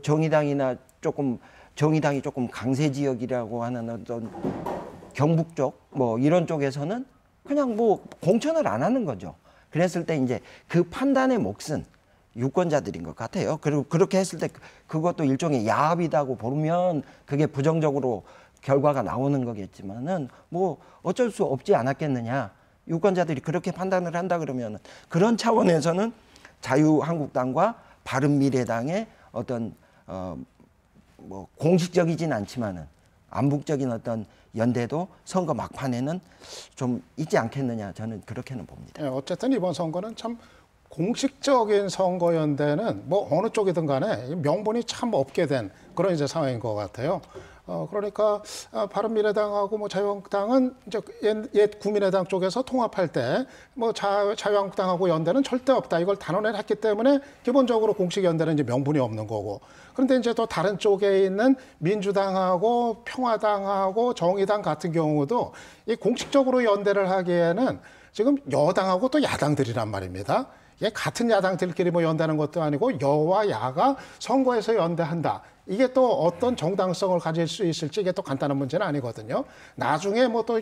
정의당이 조금 강세 지역이라고 하는 어떤 경북 쪽 뭐 이런 쪽에서는 그냥 뭐 공천을 안 하는 거죠. 그랬을 때 이제 그 판단의 몫은 유권자들인 것 같아요. 그리고 그렇게 했을 때 그것도 일종의 야합이라고 보면 그게 부정적으로 결과가 나오는 거겠지만은 뭐 어쩔 수 없지 않았겠느냐. 유권자들이 그렇게 판단을 한다 그러면 그런 차원에서는 자유한국당과 바른미래당의 어떤 뭐 공식적이진 않지만은 암묵적인 어떤 연대도 선거 막판에는 좀 있지 않겠느냐 저는 그렇게는 봅니다. 네, 어쨌든 이번 선거는 참 공식적인 선거연대는 뭐 어느 쪽이든 간에 명분이 참 없게 된 그런 이제 상황인 것 같아요. 그러니까 바른미래당하고 뭐 자유한국당은 이제 옛 국민의당 쪽에서 통합할 때 뭐 자유한국당하고 연대는 절대 없다. 이걸 단언을 했기 때문에 기본적으로 공식 연대는 이제 명분이 없는 거고. 그런데 이제 또 다른 쪽에 있는 민주당하고 평화당하고 정의당 같은 경우도 이 공식적으로 연대를 하기에는 지금 여당하고 또 야당들이란 말입니다. 이게 같은 야당들끼리 뭐 연대하는 것도 아니고 여와 야가 선거에서 연대한다. 이게 또 어떤 정당성을 가질 수 있을지 이게 또 간단한 문제는 아니거든요. 나중에 뭐 또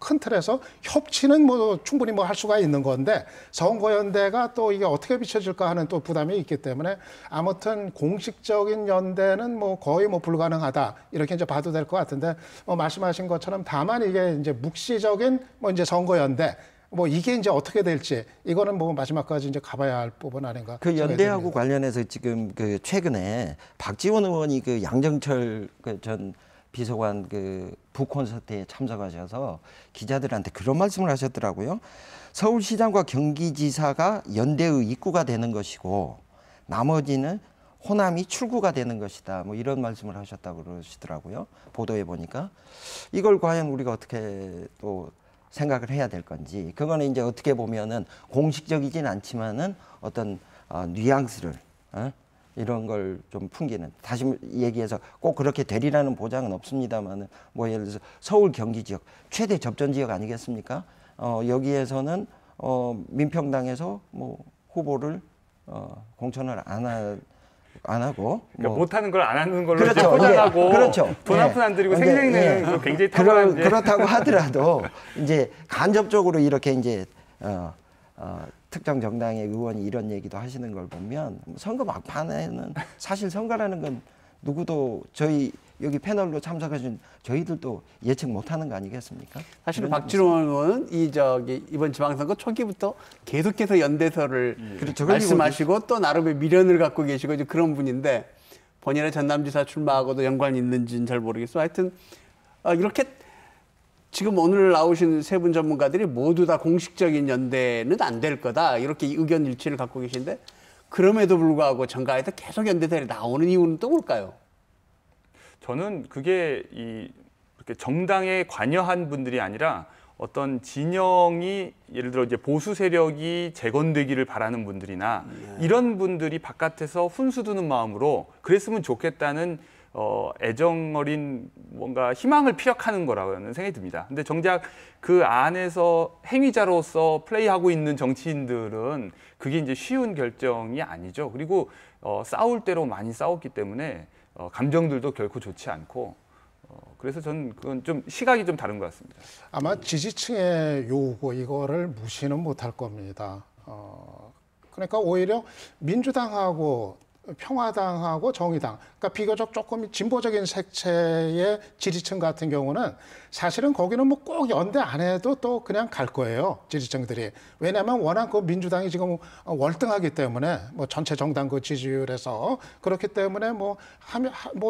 큰 틀에서 협치는 뭐 충분히 뭐 할 수가 있는 건데 선거연대가 또 이게 어떻게 비춰질까 하는 또 부담이 있기 때문에 아무튼 공식적인 연대는 뭐 거의 뭐 불가능하다. 이렇게 이제 봐도 될 것 같은데 뭐 말씀하신 것처럼 다만 이게 이제 묵시적인 뭐 이제 선거연대 뭐 이게 이제 어떻게 될지 이거는 뭐 마지막까지 이제 가봐야 할 부분 아닌가. 그 연대하고 관련해서 지금 그 최근에 박지원 의원이 그 양정철 그 전 비서관 그 북콘서트에 참석하셔서 기자들한테 그런 말씀을 하셨더라고요. 서울시장과 경기지사가 연대의 입구가 되는 것이고 나머지는 호남이 출구가 되는 것이다. 뭐 이런 말씀을 하셨다고 그러시더라고요. 보도해 보니까 이걸 과연 우리가 어떻게 또 생각을 해야 될 건지 그거는 이제 어떻게 보면은 공식적이진 않지만은 어떤 뉘앙스를 이런 걸 좀 풍기는 다시 얘기해서 꼭 그렇게 되리라는 보장은 없습니다만은 뭐 예를 들어서 서울 경기 지역 최대 접전 지역 아니겠습니까? 여기에서는 민평당에서 뭐 후보를 공천을 안 하고 그러니까 못하는 걸 안 하는 걸로 그렇죠. 이제 포장하고 그렇죠. 돈 한 푼 안 들이고 생생내는 굉장히 탁월한 그렇다고 하더라도 이제 간접적으로 이렇게 이제 특정 정당의 의원이 이런 얘기도 하시는 걸 보면 선거 막판에는 사실 선거라는 건 누구도 저희 여기 패널로 참석하신 저희들도 예측 못하는 거 아니겠습니까? 사실은 박지원 의원은 이번 지방선거 초기부터 계속해서 연대설을 그렇죠. 말씀하시고 또 나름의 미련을 갖고 계시고 이제 그런 분인데 본인의 전남지사 출마하고도 연관이 있는지는 잘 모르겠어요. 하여튼 이렇게 지금 오늘 나오신 세 분 전문가들이 모두 다 공식적인 연대는 안 될 거다 이렇게 의견 일치를 갖고 계신데 그럼에도 불구하고 정가에서 계속 연대설이 나오는 이유는 또 뭘까요? 저는 그게 이렇게 정당에 관여한 분들이 아니라 어떤 진영이 예를 들어 이제 보수 세력이 재건되기를 바라는 분들이나 이런 분들이 바깥에서 훈수 두는 마음으로 그랬으면 좋겠다는 애정 어린 뭔가 희망을 피력하는 거라고는 생각이 듭니다. 근데 정작 그 안에서 행위자로서 플레이하고 있는 정치인들은 그게 이제 쉬운 결정이 아니죠. 그리고 싸울 대로 많이 싸웠기 때문에 감정들도 결코 좋지 않고 그래서 저는 그건 좀 시각이 좀 다른 것 같습니다. 아마 지지층의 요구 이거를 무시는 못할 겁니다. 그러니까 오히려 민주당하고 평화당하고 정의당, 그러니까 비교적 조금 진보적인 색채의 지지층 같은 경우는 사실은 거기는 뭐 꼭 연대 안 해도 또 그냥 갈 거예요, 지지층들이. 왜냐하면 워낙 그 민주당이 지금 월등하기 때문에 뭐 전체 정당 그 지지율에서 그렇기 때문에 뭐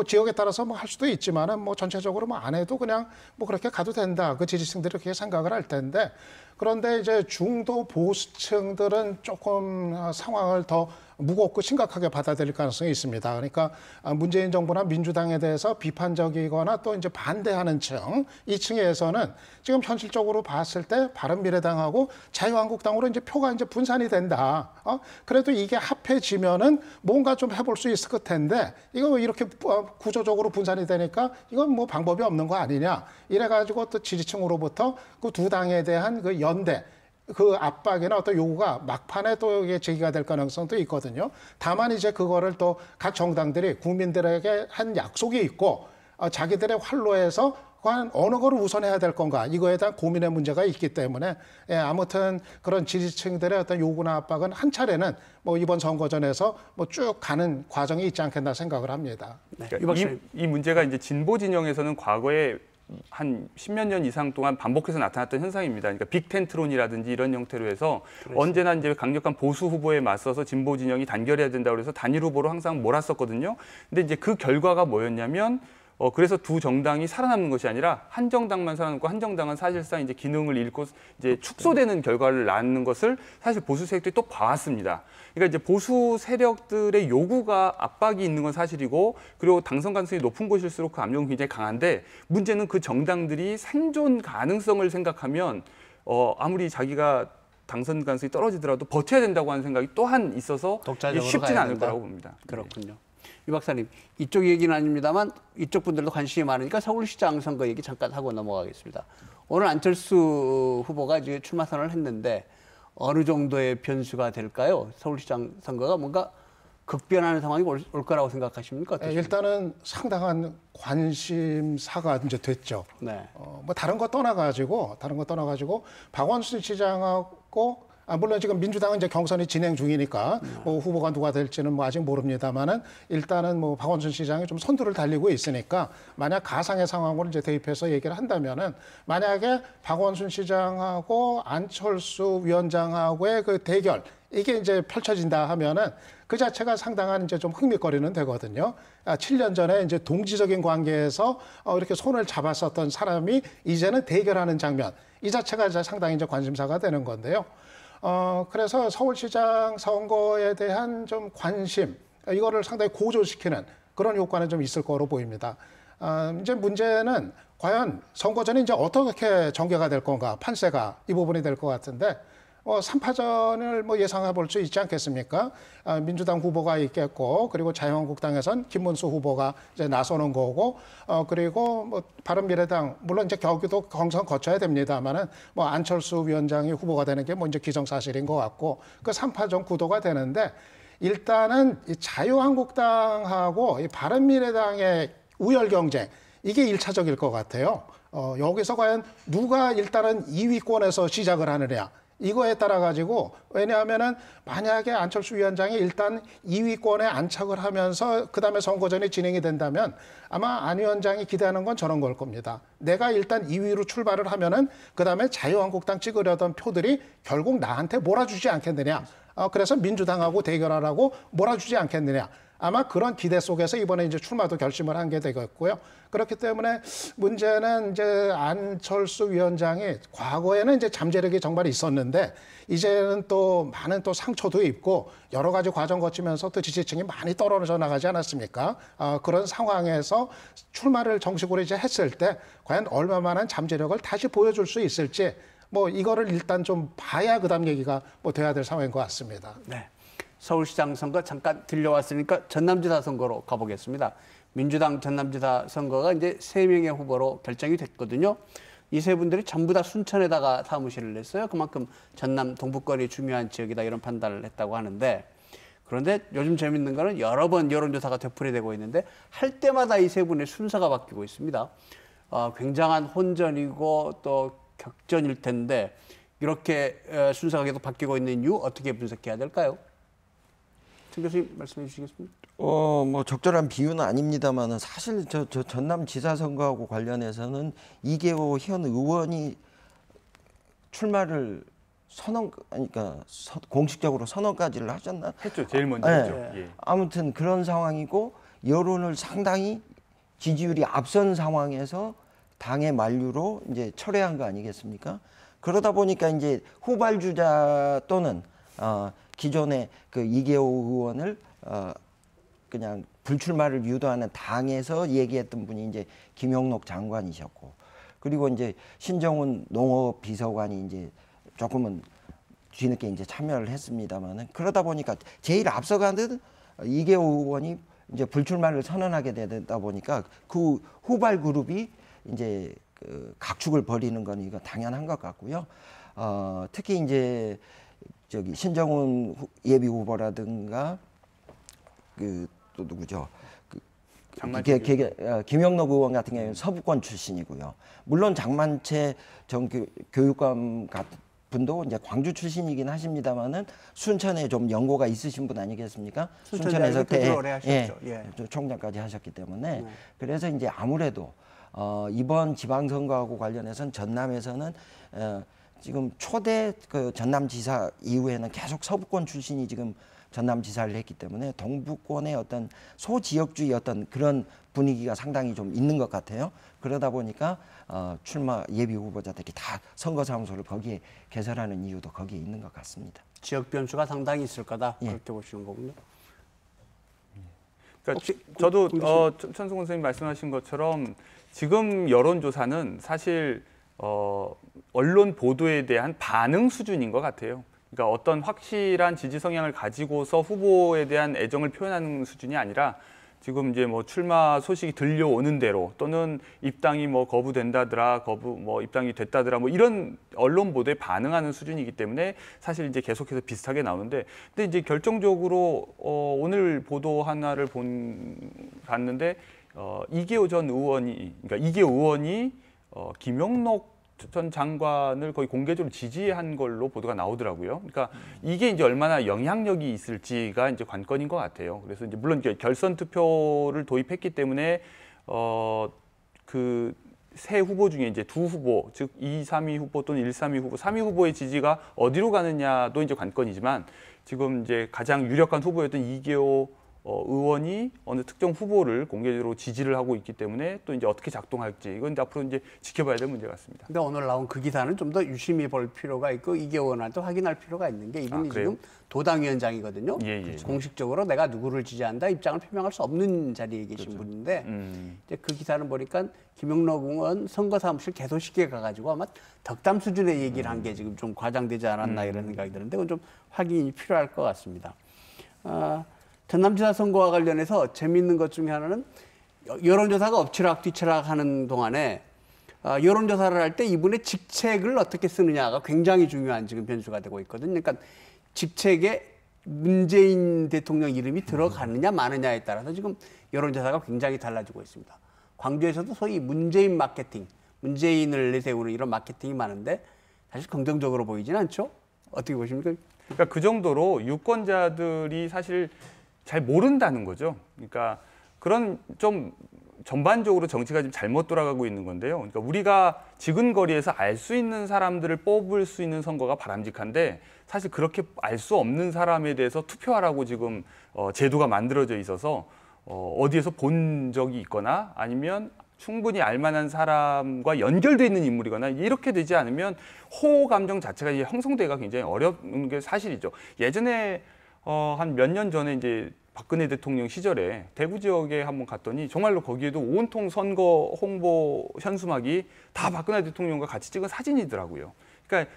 지역에 따라서 뭐 할 수도 있지만은 뭐 전체적으로 뭐 안 해도 그냥 뭐 그렇게 가도 된다. 그 지지층들이 그렇게 생각을 할 텐데 그런데 이제 중도 보수층들은 조금 상황을 더 무겁고 심각하게 받아들일 가능성이 있습니다. 그러니까 문재인 정부나 민주당에 대해서 비판적이거나 또 이제 반대하는 층, 이 층에서는 지금 현실적으로 봤을 때 바른미래당하고 자유한국당으로 이제 표가 이제 분산이 된다. 그래도 이게 합해지면은 뭔가 좀 해볼 수 있을 것 텐데 이거 이렇게 구조적으로 분산이 되니까 이건 뭐 방법이 없는 거 아니냐. 이래가지고 또 지지층으로부터 그 두 당에 대한 그 연대, 그 압박이나 어떤 요구가 막판에 또 이게 제기가 될 가능성도 있거든요. 다만 이제 그거를 또 각 정당들이 국민들에게 한 약속이 있고 자기들의 활로에서 과연 어느 거를 우선해야 될 건가 이거에 대한 고민의 문제가 있기 때문에 아무튼 그런 지지층들의 어떤 요구나 압박은 한 차례는 뭐 이번 선거전에서 뭐 쭉 가는 과정이 있지 않겠나 생각을 합니다. 그러니까 이 문제가 이제 진보 진영에서는 과거에 한 10몇 년 이상 동안 반복해서 나타났던 현상입니다. 그러니까 빅텐트론이라든지 이런 형태로 해서 그렇지. 언제나 이제 강력한 보수 후보에 맞서서 진보 진영이 단결해야 된다고 해서 단일 후보로 항상 몰았었거든요. 근데 이제 그 결과가 뭐였냐면 그래서 두 정당이 살아남는 것이 아니라 한 정당만 살아남고 한 정당은 사실상 이제 기능을 잃고 이제 축소되는 결과를 낳는 것을 사실 보수 세력들이 또 봐왔습니다. 그러니까 이제 보수 세력들의 요구가 압박이 있는 건 사실이고, 그리고 당선 가능성이 높은 곳일수록 그 압력은 굉장히 강한데, 문제는 그 정당들이 생존 가능성을 생각하면 아무리 자기가 당선 가능성이 떨어지더라도 버텨야 된다고 하는 생각이 또한 있어서 쉽지는 않을 거라고 봅니다. 그렇군요. 이 박사님, 이쪽 얘기는 아닙니다만 이쪽 분들도 관심이 많으니까 서울시장 선거 얘기 잠깐 하고 넘어가겠습니다. 오늘 안철수 후보가 이제 출마 선언을 했는데 어느 정도의 변수가 될까요? 서울시장 선거가 뭔가 극변하는 상황이 올 거라고 생각하십니까? 어떠십니까? 일단은 상당한 관심사가 이제 됐죠. 네. 뭐 다른 거 떠나가지고 박원순 시장하고 물론 지금 민주당은 이제 경선이 진행 중이니까 뭐 후보가 누가 될지는 뭐 아직 모릅니다만은 일단은 뭐 박원순 시장이 좀 선두를 달리고 있으니까 만약 가상의 상황으로 이제 대입해서 얘기를 한다면은 만약에 박원순 시장하고 안철수 위원장하고의 그 대결 이게 이제 펼쳐진다 하면은 그 자체가 상당한 이제 좀 흥미거리는 되거든요. 7년 전에 이제 동지적인 관계에서 이렇게 손을 잡았었던 사람이 이제는 대결하는 장면 이 자체가 이제 상당히 이제 관심사가 되는 건데요. 그래서 서울시장 선거에 대한 좀 관심, 이거를 상당히 고조시키는 그런 효과는 좀 있을 거로 보입니다. 이제 문제는 과연 선거 전에 이제 어떻게 전개가 될 건가, 판세가 이 부분이 될 것 같은데, 3파전을 뭐 예상해 볼 수 있지 않겠습니까? 민주당 후보가 있겠고, 그리고 자유한국당에선 김문수 후보가 이제 나서는 거고, 그리고 뭐 바른미래당, 물론 이제 경기도 경선 거쳐야 됩니다만은 뭐 안철수 위원장이 후보가 되는 게 뭐 이제 기정사실인 것 같고, 그 3파전 구도가 되는데, 일단은 이 자유한국당하고 이 바른미래당의 우열 경쟁, 이게 1차적일 것 같아요. 여기서 과연 누가 일단은 2위권에서 시작을 하느냐. 이거에 따라 가지고, 왜냐하면은 만약에 안철수 위원장이 일단 2위권에 안착을 하면서 그다음에 선거전이 진행이 된다면 아마 안 위원장이 기대하는 건 저런 걸 겁니다. 내가 일단 2위로 출발을 하면은 그다음에 자유한국당 찍으려던 표들이 결국 나한테 몰아주지 않겠느냐. 그래서 민주당하고 대결하라고 몰아주지 않겠느냐. 아마 그런 기대 속에서 이번에 이제 출마도 결심을 한 게 되겠고요. 그렇기 때문에 문제는 이제 안철수 위원장이 과거에는 이제 잠재력이 정말 있었는데 이제는 또 많은 또 상처도 입고 여러 가지 과정 거치면서 또 지지층이 많이 떨어져 나가지 않았습니까? 그런 상황에서 출마를 정식으로 이제 했을 때 과연 얼마만한 잠재력을 다시 보여줄 수 있을지 뭐 이거를 일단 좀 봐야 그다음 얘기가 뭐 돼야 될 상황인 것 같습니다. 네. 서울시장 선거 잠깐 들려왔으니까 전남지사 선거로 가보겠습니다. 민주당 전남지사 선거가 이제 3명의 후보로 결정이 됐거든요. 이 세 분들이 전부 다 순천에다가 사무실을 냈어요. 그만큼 전남 동부권이 중요한 지역이다 이런 판단을 했다고 하는데, 그런데 요즘 재밌는 거는 여러 번 여론조사가 되풀이되고 있는데 할 때마다 이 세 분의 순서가 바뀌고 있습니다. 굉장한 혼전이고 또 격전일 텐데 이렇게 순서가 계속 바뀌고 있는 이유 어떻게 분석해야 될까요? 陳교수님 말씀해 주시겠습니까? 뭐 적절한 비유는 아닙니다만은 사실 저 전남지사 선거하고 관련해서는 이계호 현 의원이 출마를 그러니까 공식적으로 선언까지를 하셨나? 했죠. 제일 먼저 네. 했죠. 예. 아무튼 그런 상황이고 여론을 상당히 지지율이 앞선 상황에서 당의 만류로 이제 철회한 거 아니겠습니까? 그러다 보니까 이제 후발주자 또는 기존의 그 이계호 의원을 그냥 불출마를 유도하는 당에서 얘기했던 분이 이제 김용록 장관이셨고, 그리고 이제 신정훈 농업 비서관이 이제 조금은 뒤늦게 이제 참여를 했습니다만은, 그러다 보니까 제일 앞서가는 이계호 의원이 이제 불출마를 선언하게 되다 보니까 그 후발 그룹이 이제 그 각축을 벌이는 건 이거 당연한 것 같고요. 특히 이제 저기 신정훈 예비 후보라든가 그 또 누구죠? 김영록 의원 같은 경우는 서부권 출신이고요. 물론 장만채 전 교육감 같은 분도 이제 광주 출신이긴 하십니다만은 순천에 좀 연고가 있으신 분 아니겠습니까? 순천에서 총장까지 하셨기 때문에 그래서 이제 아무래도 이번 지방선거하고 관련해서는 전남에서는 지금 초대 그 전남지사 이후에는 계속 서부권 출신이 지금 전남지사를 했기 때문에 동부권의 어떤 소지역주의 어떤 그런 분위기가 상당히 좀 있는 것 같아요. 그러다 보니까 출마 예비 후보자들이 다 선거사무소를 거기에 개설하는 이유도 거기에 있는 것 같습니다. 지역 변수가 상당히 있을 거다. 예. 그렇게 보시는 거군요. 그러니까 저도 천승훈 선생님 말씀하신 것처럼 지금 여론조사는 사실 언론 보도에 대한 반응 수준인 것 같아요. 그러니까 어떤 확실한 지지 성향을 가지고서 후보에 대한 애정을 표현하는 수준이 아니라 지금 이제 뭐 출마 소식이 들려오는 대로 또는 입당이 뭐 거부된다더라, 입당이 됐다더라, 뭐 이런 언론 보도에 반응하는 수준이기 때문에 사실 이제 계속해서 비슷하게 나오는데, 근데 이제 결정적으로 오늘 보도 하나를 봤는데 이계호 전 의원이, 그러니까 이계호 의원이 김영록 전 장관을 거의 공개적으로 지지한 걸로 보도가 나오더라고요. 그러니까 이게 이제 얼마나 영향력이 있을지가 이제 관건인 것 같아요. 그래서 이제 물론 결선 투표를 도입했기 때문에 그 세 후보 중에 이제 두 후보, 즉 2, 3위 후보 또는 1, 3위 후보, 3위 후보의 지지가 어디로 가느냐도 이제 관건이지만 지금 이제 가장 유력한 후보였던 이계호 의원이 어느 특정 후보를 공개적으로 지지를 하고 있기 때문에 또 이제 어떻게 작동할지 이건 이제 앞으로 이제 지켜봐야 될 문제 같습니다. 근데 오늘 나온 그 기사는 좀 더 유심히 볼 필요가 있고 이계호 의원한테 확인할 필요가 있는 게 이분이 지금 도당위원장이거든요. 예. 공식적으로 내가 누구를 지지한다 입장을 표명할 수 없는 자리에 계신 분인데 이제 그 기사를 보니까 김영록 의원 선거사무실 개소식에 가가지고 아마 덕담 수준의 얘기를 한 게 지금 좀 과장되지 않았나 이런 생각이 드는데 그건 좀 확인이 필요할 것 같습니다. 전남지사 선거와 관련해서 재미있는 것 중에 하나는 여론조사가 엎치락 뒤치락 하는 동안에 여론조사를 할 때 이분의 직책을 어떻게 쓰느냐가 굉장히 중요한 지금 변수가 되고 있거든요. 그러니까 직책에 문재인 대통령 이름이 들어가느냐 마느냐에 따라서 지금 여론조사가 굉장히 달라지고 있습니다. 광주에서도 소위 문재인 마케팅, 문재인을 내세우는 이런 마케팅이 많은데 사실 긍정적으로 보이지는 않죠? 어떻게 보십니까? 그러니까 그 정도로 유권자들이 사실 잘 모른다는 거죠. 그러니까 그런 좀 전반적으로 정치가 지금 잘못 돌아가고 있는 건데요. 그러니까 우리가 지근거리에서 알 수 있는 사람들을 뽑을 수 있는 선거가 바람직한데 사실 그렇게 알 수 없는 사람에 대해서 투표하라고 지금 제도가 만들어져 있어서 어디에서 본 적이 있거나 아니면 충분히 알만한 사람과 연결돼 있는 인물이거나 이렇게 되지 않으면 호호 감정 자체가 이제 형성되기가 굉장히 어려운 게 사실이죠. 예전에 한 몇 년 전에 이제 박근혜 대통령 시절에 대구 지역에 한번 갔더니 정말로 거기에도 온통 선거 홍보 현수막이 다 박근혜 대통령과 같이 찍은 사진이더라고요. 그러니까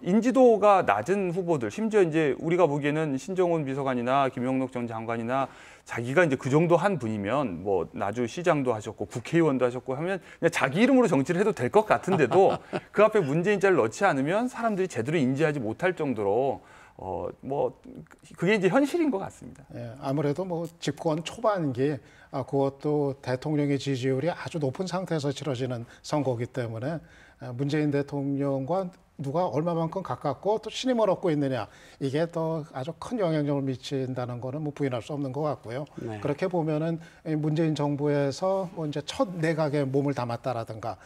인지도가 낮은 후보들, 심지어 이제 우리가 보기에는 신정훈 비서관이나 김영록 전 장관이나 자기가 이제 그 정도 한 분이면 뭐 나주 시장도 하셨고 국회의원도 하셨고 하면 그냥 자기 이름으로 정치를 해도 될 것 같은데도 그 앞에 문재인자를 넣지 않으면 사람들이 제대로 인지하지 못할 정도로 그게 이제 현실인 것 같습니다. 예, 아무래도 뭐 집권 초반기 그것도 대통령의 지지율이 아주 높은 상태에서 치러지는 선거이기 때문에 문재인 대통령과 누가 얼마만큼 가깝고 또 신임을 얻고 있느냐 이게 또 아주 큰 영향력을 미친다는 거는 뭐 부인할 수 없는 것 같고요. 네. 그렇게 보면은 문재인 정부에서 뭐 이제 첫 내각에 몸을 담았다라든가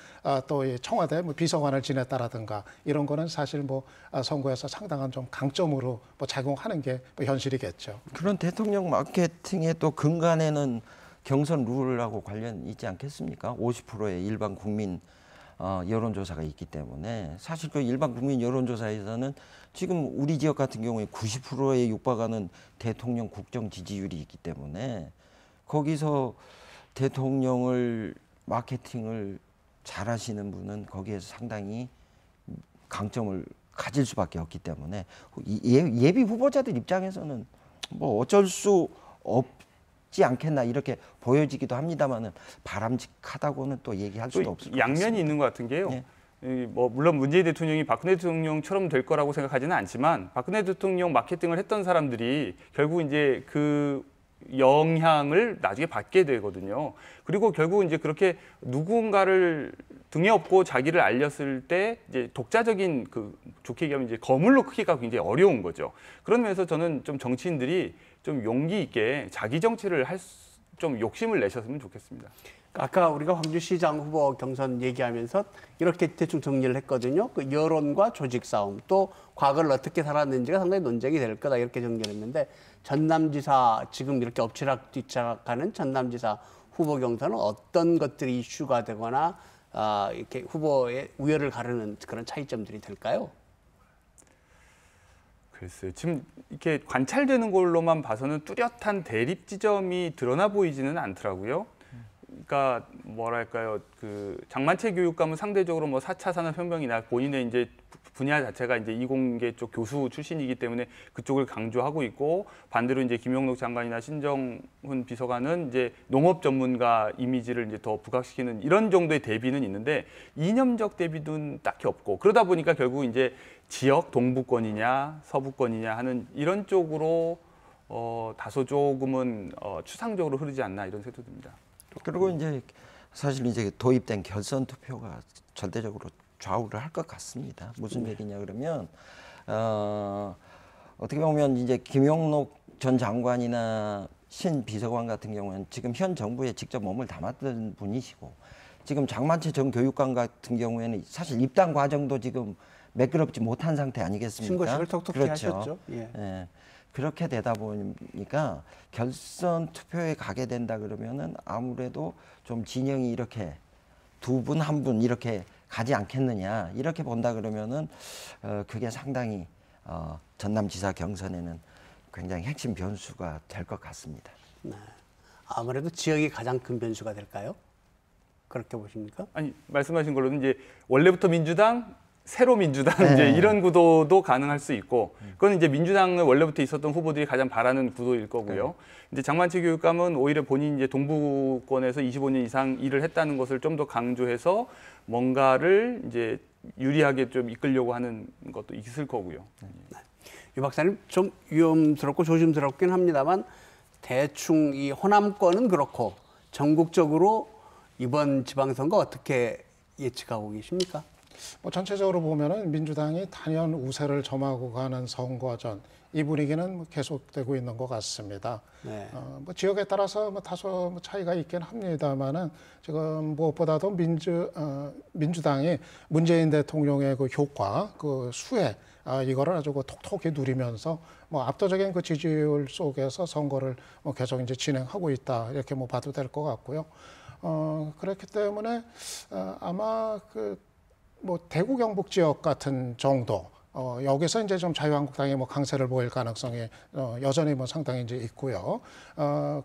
또 이 청와대 뭐 비서관을 지냈다라든가 이런 거는 사실 뭐 선거에서 상당한 좀 강점으로 뭐 작용하는 게 뭐 현실이겠죠. 그런 대통령 마케팅의 또 근간에는 경선 룰하고 관련 있지 않겠습니까? 50%의 일반 국민 여론조사가 있기 때문에 사실 그 일반 국민 여론조사에서는 지금 우리 지역 같은 경우에 90%에 육박하는 대통령 국정 지지율이 있기 때문에 거기서 대통령을 마케팅을 잘하시는 분은 거기에서 상당히 강점을 가질 수밖에 없기 때문에 예비 후보자들 입장에서는 뭐 어쩔 수 없지 않겠나 이렇게 보여지기도 합니다만은 바람직하다고는 또 얘기할 수도 없을 것 양면이 같습니다. 있는 것 같은 게요. 예. 뭐 물론 문재인 대통령이 박근혜 대통령처럼 될 거라고 생각하지는 않지만 박근혜 대통령 마케팅을 했던 사람들이 결국 이제 그 영향을 나중에 받게 되거든요. 그리고 결국 이제 그렇게 누군가를 등에 업고 자기를 알렸을 때 이제 독자적인 그 좋게 얘기하면 이제 거물로 크기가 굉장히 어려운 거죠. 그런 면에서 저는 좀 정치인들이 좀 용기 있게 자기 정치를 좀 욕심을 내셨으면 좋겠습니다. 아까 우리가 황주시장 후보 경선 얘기하면서 이렇게 대충 정리를 했거든요. 그 여론과 조직 싸움, 또 과거를 어떻게 살았는지가 상당히 논쟁이 될 거다 이렇게 정리를 했는데 전남지사 지금 이렇게 엎치락뒤치락하는 전남지사 후보 경선은 어떤 것들이 이슈가 되거나 이렇게 후보의 우열을 가르는 그런 차이점들이 될까요? 글쎄요. 지금 이렇게 관찰되는 걸로만 봐서는 뚜렷한 대립 지점이 드러나 보이지는 않더라고요. 그러니까 뭐랄까요, 그 장만채 교육감은 상대적으로 뭐 4차 산업혁명이나 본인의 이제 분야 자체가 이제 이공계 쪽 교수 출신이기 때문에 그쪽을 강조하고 있고, 반대로 이제 김영록 장관이나 신정훈 비서관은 이제 농업 전문가 이미지를 이제 더 부각시키는 이런 정도의 대비는 있는데 이념적 대비는 딱히 없고, 그러다 보니까 결국 이제 지역 동부권이냐 서부권이냐 하는 이런 쪽으로 다소 조금은 추상적으로 흐르지 않나 이런 생각도 듭니다. 그리고 이제 사실 이제 도입된 결선 투표가 절대적으로 좌우를 할 것 같습니다. 무슨 얘기냐 그러면 어떻게 보면 이제 김용록 전 장관이나 신 비서관 같은 경우는 지금 현 정부에 직접 몸을 담았던 분이시고, 지금 장만채 전 교육감 같은 경우에는 사실 입당 과정도 지금 매끄럽지 못한 상태 아니겠습니까? 신고식을 톡톡히 그렇죠. 하셨죠. 예. 예. 그렇게 되다 보니까 결선 투표에 가게 된다 그러면은 아무래도 좀 진영이 이렇게 두 분 한 분 이렇게 가지 않겠느냐 이렇게 본다 그러면은 그게 상당히 전남지사 경선에는 굉장히 핵심 변수가 될 것 같습니다. 네. 아무래도 지역이 가장 큰 변수가 될까요? 그렇게 보십니까? 아니, 말씀하신 걸로는 이제 원래부터 민주당, 새로 민주당 네. 이제 이런 구도도 가능할 수 있고, 그건 이제 민주당은 원래부터 있었던 후보들이 가장 바라는 구도일 거고요. 이제 장만채 교육감은 오히려 본인이 이제 동부권에서 25년 이상 일을 했다는 것을 좀 더 강조해서 뭔가를 이제 유리하게 좀 이끌려고 하는 것도 있을 거고요. 유 박사님 좀 위험스럽고 조심스럽긴 합니다만 대충 이 호남권은 그렇고 전국적으로 이번 지방선거 어떻게 예측하고 계십니까? 뭐 전체적으로 보면은 민주당이 단연 우세를 점하고 가는 선거전, 이 분위기는 뭐 계속되고 있는 것 같습니다. 네. 뭐 지역에 따라서 뭐 다소 뭐 차이가 있긴 합니다만은 지금 무엇보다도 민주당이 문재인 대통령의 그 효과, 그 수혜, 이거를 아주 그 톡톡히 누리면서 뭐 압도적인 그 지지율 속에서 선거를 뭐 계속 이제 진행하고 있다, 이렇게 뭐 봐도 될 것 같고요. 그렇기 때문에 아마 뭐 대구 경북 지역 같은 정도, 여기서 이제 좀 자유한국당이 뭐 강세를 보일 가능성이 여전히 뭐 상당히 이제 있고요.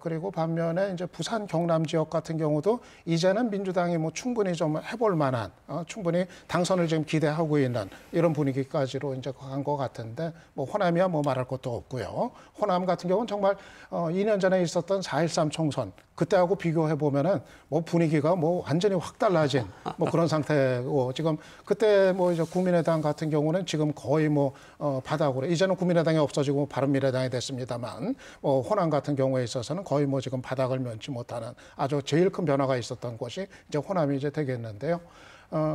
그리고 반면에 이제 부산 경남 지역 같은 경우도 이제는 민주당이 뭐 충분히 좀 해볼 만한, 충분히 당선을 지금 기대하고 있는 이런 분위기까지로 이제 간 것 같은데, 뭐 호남이야 뭐 말할 것도 없고요. 호남 같은 경우는 정말 2년 전에 있었던 4.13 총선, 그때하고 비교해 보면은 뭐 분위기가 뭐 완전히 확 달라진 뭐 그런 상태고, 지금 그때 뭐 이제 국민의당 같은 경우는 지금 거의 뭐 바닥으로, 이제는 국민의당이 없어지고 바른미래당이 됐습니다만, 호남 같은 경우에 있어서는 거의 뭐 지금 바닥을 면치 못하는 아주 제일 큰 변화가 있었던 곳이 이제 호남이 이제 되겠는데요.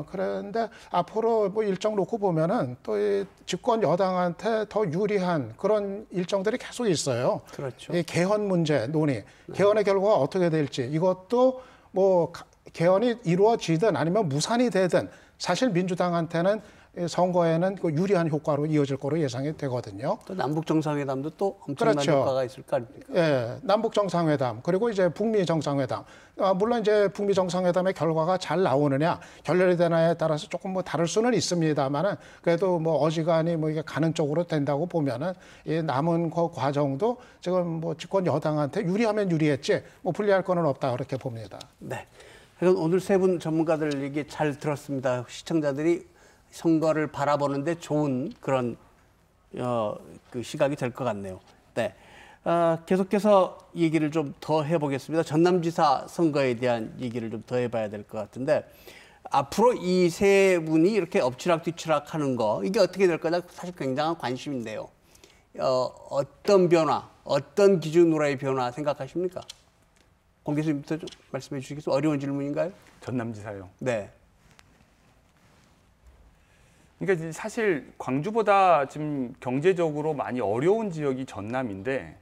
그런데 앞으로 뭐 일정 놓고 보면은 또 이 집권 여당한테 더 유리한 그런 일정들이 계속 있어요. 그렇죠. 이 개헌 문제 논의, 개헌의 결과가 어떻게 될지, 이것도 뭐 개헌이 이루어지든 아니면 무산이 되든 사실 민주당한테는 선거에는 그 유리한 효과로 이어질 거로 예상이 되거든요. 또 남북 정상회담도 또 엄청난 그렇죠. 효과가 있을 거 아닙니까? 예, 남북 정상회담, 그리고 이제 북미 정상회담. 물론 이제 북미 정상회담의 결과가 잘 나오느냐, 결렬이 되나에 따라서 조금 뭐 다를 수는 있습니다만은, 그래도 뭐 어지간히 뭐 이게 가는 쪽으로 된다고 보면은 이 남은 그 과정도 지금 뭐 집권 여당한테 유리하면 유리했지 뭐 불리할 거는 없다, 그렇게 봅니다. 네. 그럼 오늘 세 분 전문가들 얘기 잘 들었습니다. 시청자들이 선거를 바라보는데 좋은 그런 그 시각이 될 것 같네요. 네. 계속해서 얘기를 좀 더 해보겠습니다. 전남지사 선거에 대한 얘기를 좀 더 해봐야 될 것 같은데, 앞으로 이 세 분이 이렇게 엎치락뒤치락 하는 거, 이게 어떻게 될 거냐 사실 굉장한 관심인데요. 어떤 변화, 어떤 기준으로의 변화 생각하십니까? 공 교수님부터 좀 말씀해 주시겠어요? 어려운 질문인가요? 전남지사요. 네. 그러니까 사실 광주보다 지금 경제적으로 많이 어려운 지역이 전남인데,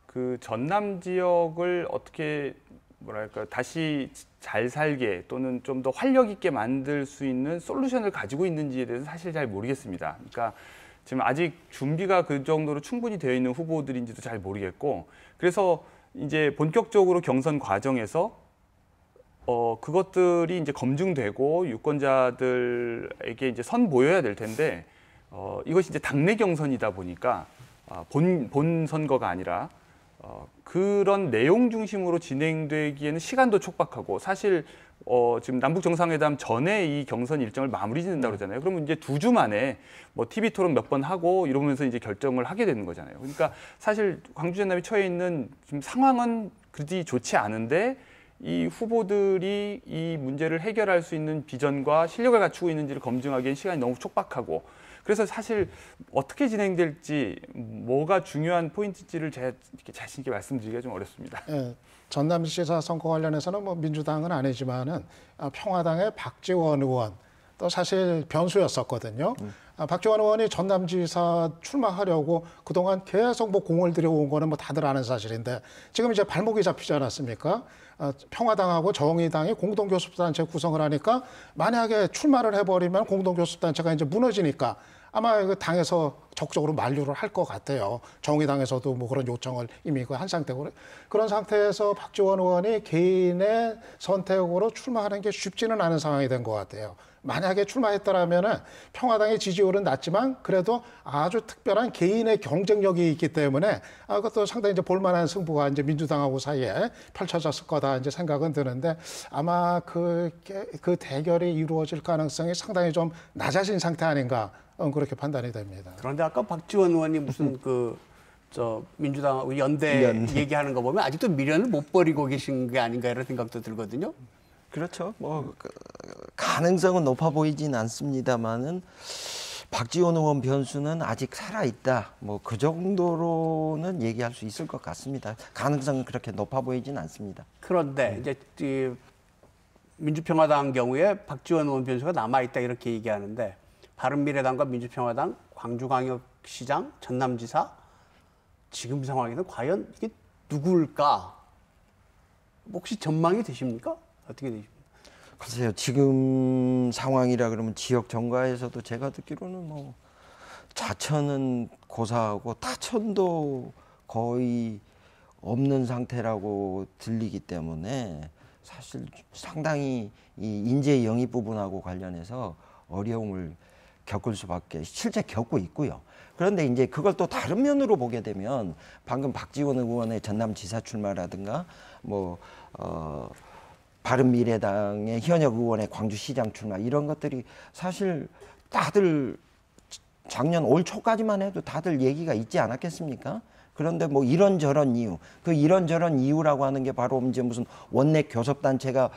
그 전남 지역을 어떻게 뭐랄까 다시 잘 살게 또는 좀 더 활력 있게 만들 수 있는 솔루션을 가지고 있는지에 대해서 사실 잘 모르겠습니다. 그러니까 지금 아직 준비가 그 정도로 충분히 되어 있는 후보들인지도 잘 모르겠고, 그래서 이제 본격적으로 경선 과정에서 그것들이 이제 검증되고 유권자들에게 이제 선보여야 될 텐데, 이것이 이제 당내 경선이다 보니까 본 선거가 아니라 그런 내용 중심으로 진행되기에는 시간도 촉박하고, 사실 지금 남북 정상회담 전에 이 경선 일정을 마무리 짓는다 그러잖아요. 그러면 이제 2주 만에 뭐 TV 토론 몇 번 하고 이러면서 이제 결정을 하게 되는 거잖아요. 그러니까 사실 광주 전남이 처해 있는 지금 상황은 그리 좋지 않은데, 이 후보들이 이 문제를 해결할 수 있는 비전과 실력을 갖추고 있는지를 검증하기엔 시간이 너무 촉박하고, 그래서 사실 어떻게 진행될지, 뭐가 중요한 포인트인지를 제가 이렇게 자신 있게 말씀드리기가 좀 어렵습니다. 예, 전남지사 선거 관련해서는 뭐 민주당은 아니지만은 평화당의 박지원 의원 또 사실 변수였었거든요. 박지원 의원이 전남지사 출마하려고 그동안 계속 뭐 공을 들여온 거는 뭐 다들 아는 사실인데, 지금 이제 발목이 잡히지 않았습니까? 평화당하고 정의당이 공동교섭단체 구성을 하니까 만약에 출마를 해버리면 공동교섭단체가 이제 무너지니까 아마 그 당에서 적극적으로 만류를 할 것 같아요. 정의당에서도 뭐 그런 요청을 이미 한 상태고, 그런 상태에서 박지원 의원이 개인의 선택으로 출마하는 게 쉽지는 않은 상황이 된 것 같아요. 만약에 출마했더라면은 평화당의 지지율은 낮지만 그래도 아주 특별한 개인의 경쟁력이 있기 때문에 그것도 상당히 이제 볼만한 승부가 이제 민주당하고 사이에 펼쳐졌을 거다 이제 생각은 드는데, 아마 그 대결이 이루어질 가능성이 상당히 좀 낮아진 상태 아닌가 그렇게 판단이 됩니다. 그런데 아까 박지원 의원이 무슨 민주당하고 연대 얘기하는 거 보면 아직도 미련을 못 버리고 계신 게 아닌가 이런 생각도 들거든요. 그렇죠. 뭐 가능성은 높아 보이진 않습니다만은 박지원 의원 변수는 아직 살아 있다. 뭐 그 정도로는 얘기할 수 있을 것 같습니다. 가능성은 그렇게 높아 보이진 않습니다. 그런데 이제 이 민주평화당 경우에 박지원 의원 변수가 남아 있다 이렇게 얘기하는데, 바른미래당과 민주평화당, 광주광역시장, 전남지사 지금 상황에서 과연 이게 누구일까? 혹시 전망이 되십니까? 어떻게 되십니까? 글쎄요, 지금 상황이라 그러면 지역 정가에서도 제가 듣기로는 뭐 좌천은 고사하고 타천도 거의 없는 상태라고 들리기 때문에 사실 상당히 이 인재 영입 부분하고 관련해서 어려움을 겪을 수밖에 실제 겪고 있고요. 그런데 이제 그걸 또 다른 면으로 보게 되면 방금 박지원 의원의 전남지사 출마라든가 바른미래당의 현역 의원의 광주시장 출마 이런 것들이 사실 다들 작년 올 초까지만 해도 다들 얘기가 있지 않았겠습니까? 그런데 뭐 이런저런 이유, 그 이런저런 이유라고 하는 게 바로 이제 무슨 원내 교섭단체가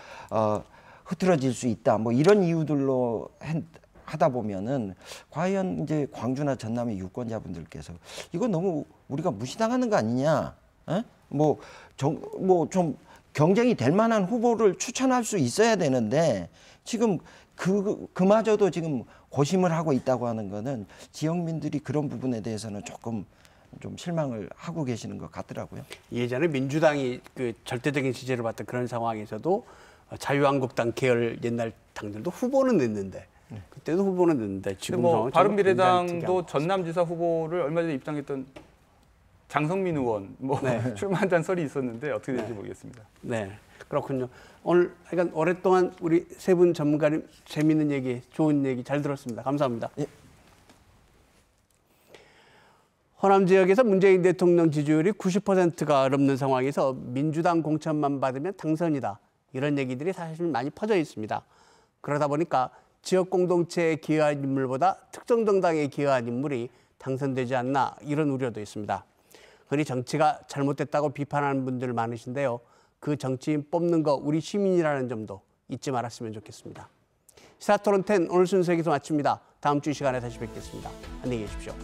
흐트러질 수 있다, 뭐 이런 이유들로 하다 보면은 과연 이제 광주나 전남의 유권자분들께서 이거 너무 우리가 무시당하는 거 아니냐? 좀 경쟁이 될 만한 후보를 추천할 수 있어야 되는데 지금 그마저도 지금 고심을 하고 있다고 하는 거는 지역민들이 그런 부분에 대해서는 조금 좀 실망을 하고 계시는 것 같더라고요. 예전에 민주당이 그 절대적인 지지를 받던 그런 상황에서도 자유한국당 계열 옛날 당들도 후보는 냈는데, 그때도 후보는 냈는데 지금 뭐 바른미래당도 전남지사 후보를 얼마 전에 입당했던 장성민 의원 출마한다는 설이 있었는데 어떻게 될지 모르겠습니다. 네, 그렇군요. 오늘 하여간 오랫동안 우리 세 분 전문가님 재미있는 얘기, 좋은 얘기 잘 들었습니다. 감사합니다. 예. 호남 지역에서 문재인 대통령 지지율이 90%가 넘는 상황에서 민주당 공천만 받으면 당선이다, 이런 얘기들이 사실 많이 퍼져 있습니다. 그러다 보니까 지역 공동체에 기여한 인물보다 특정 정당에 기여한 인물이 당선되지 않나, 이런 우려도 있습니다. 흔히 정치가 잘못됐다고 비판하는 분들 많으신데요. 그 정치인 뽑는 거 우리 시민이라는 점도 잊지 말았으면 좋겠습니다. 시사토론 10 오늘 순서 여기서 마칩니다. 다음 주 이 시간에 다시 뵙겠습니다. 안녕히 계십시오.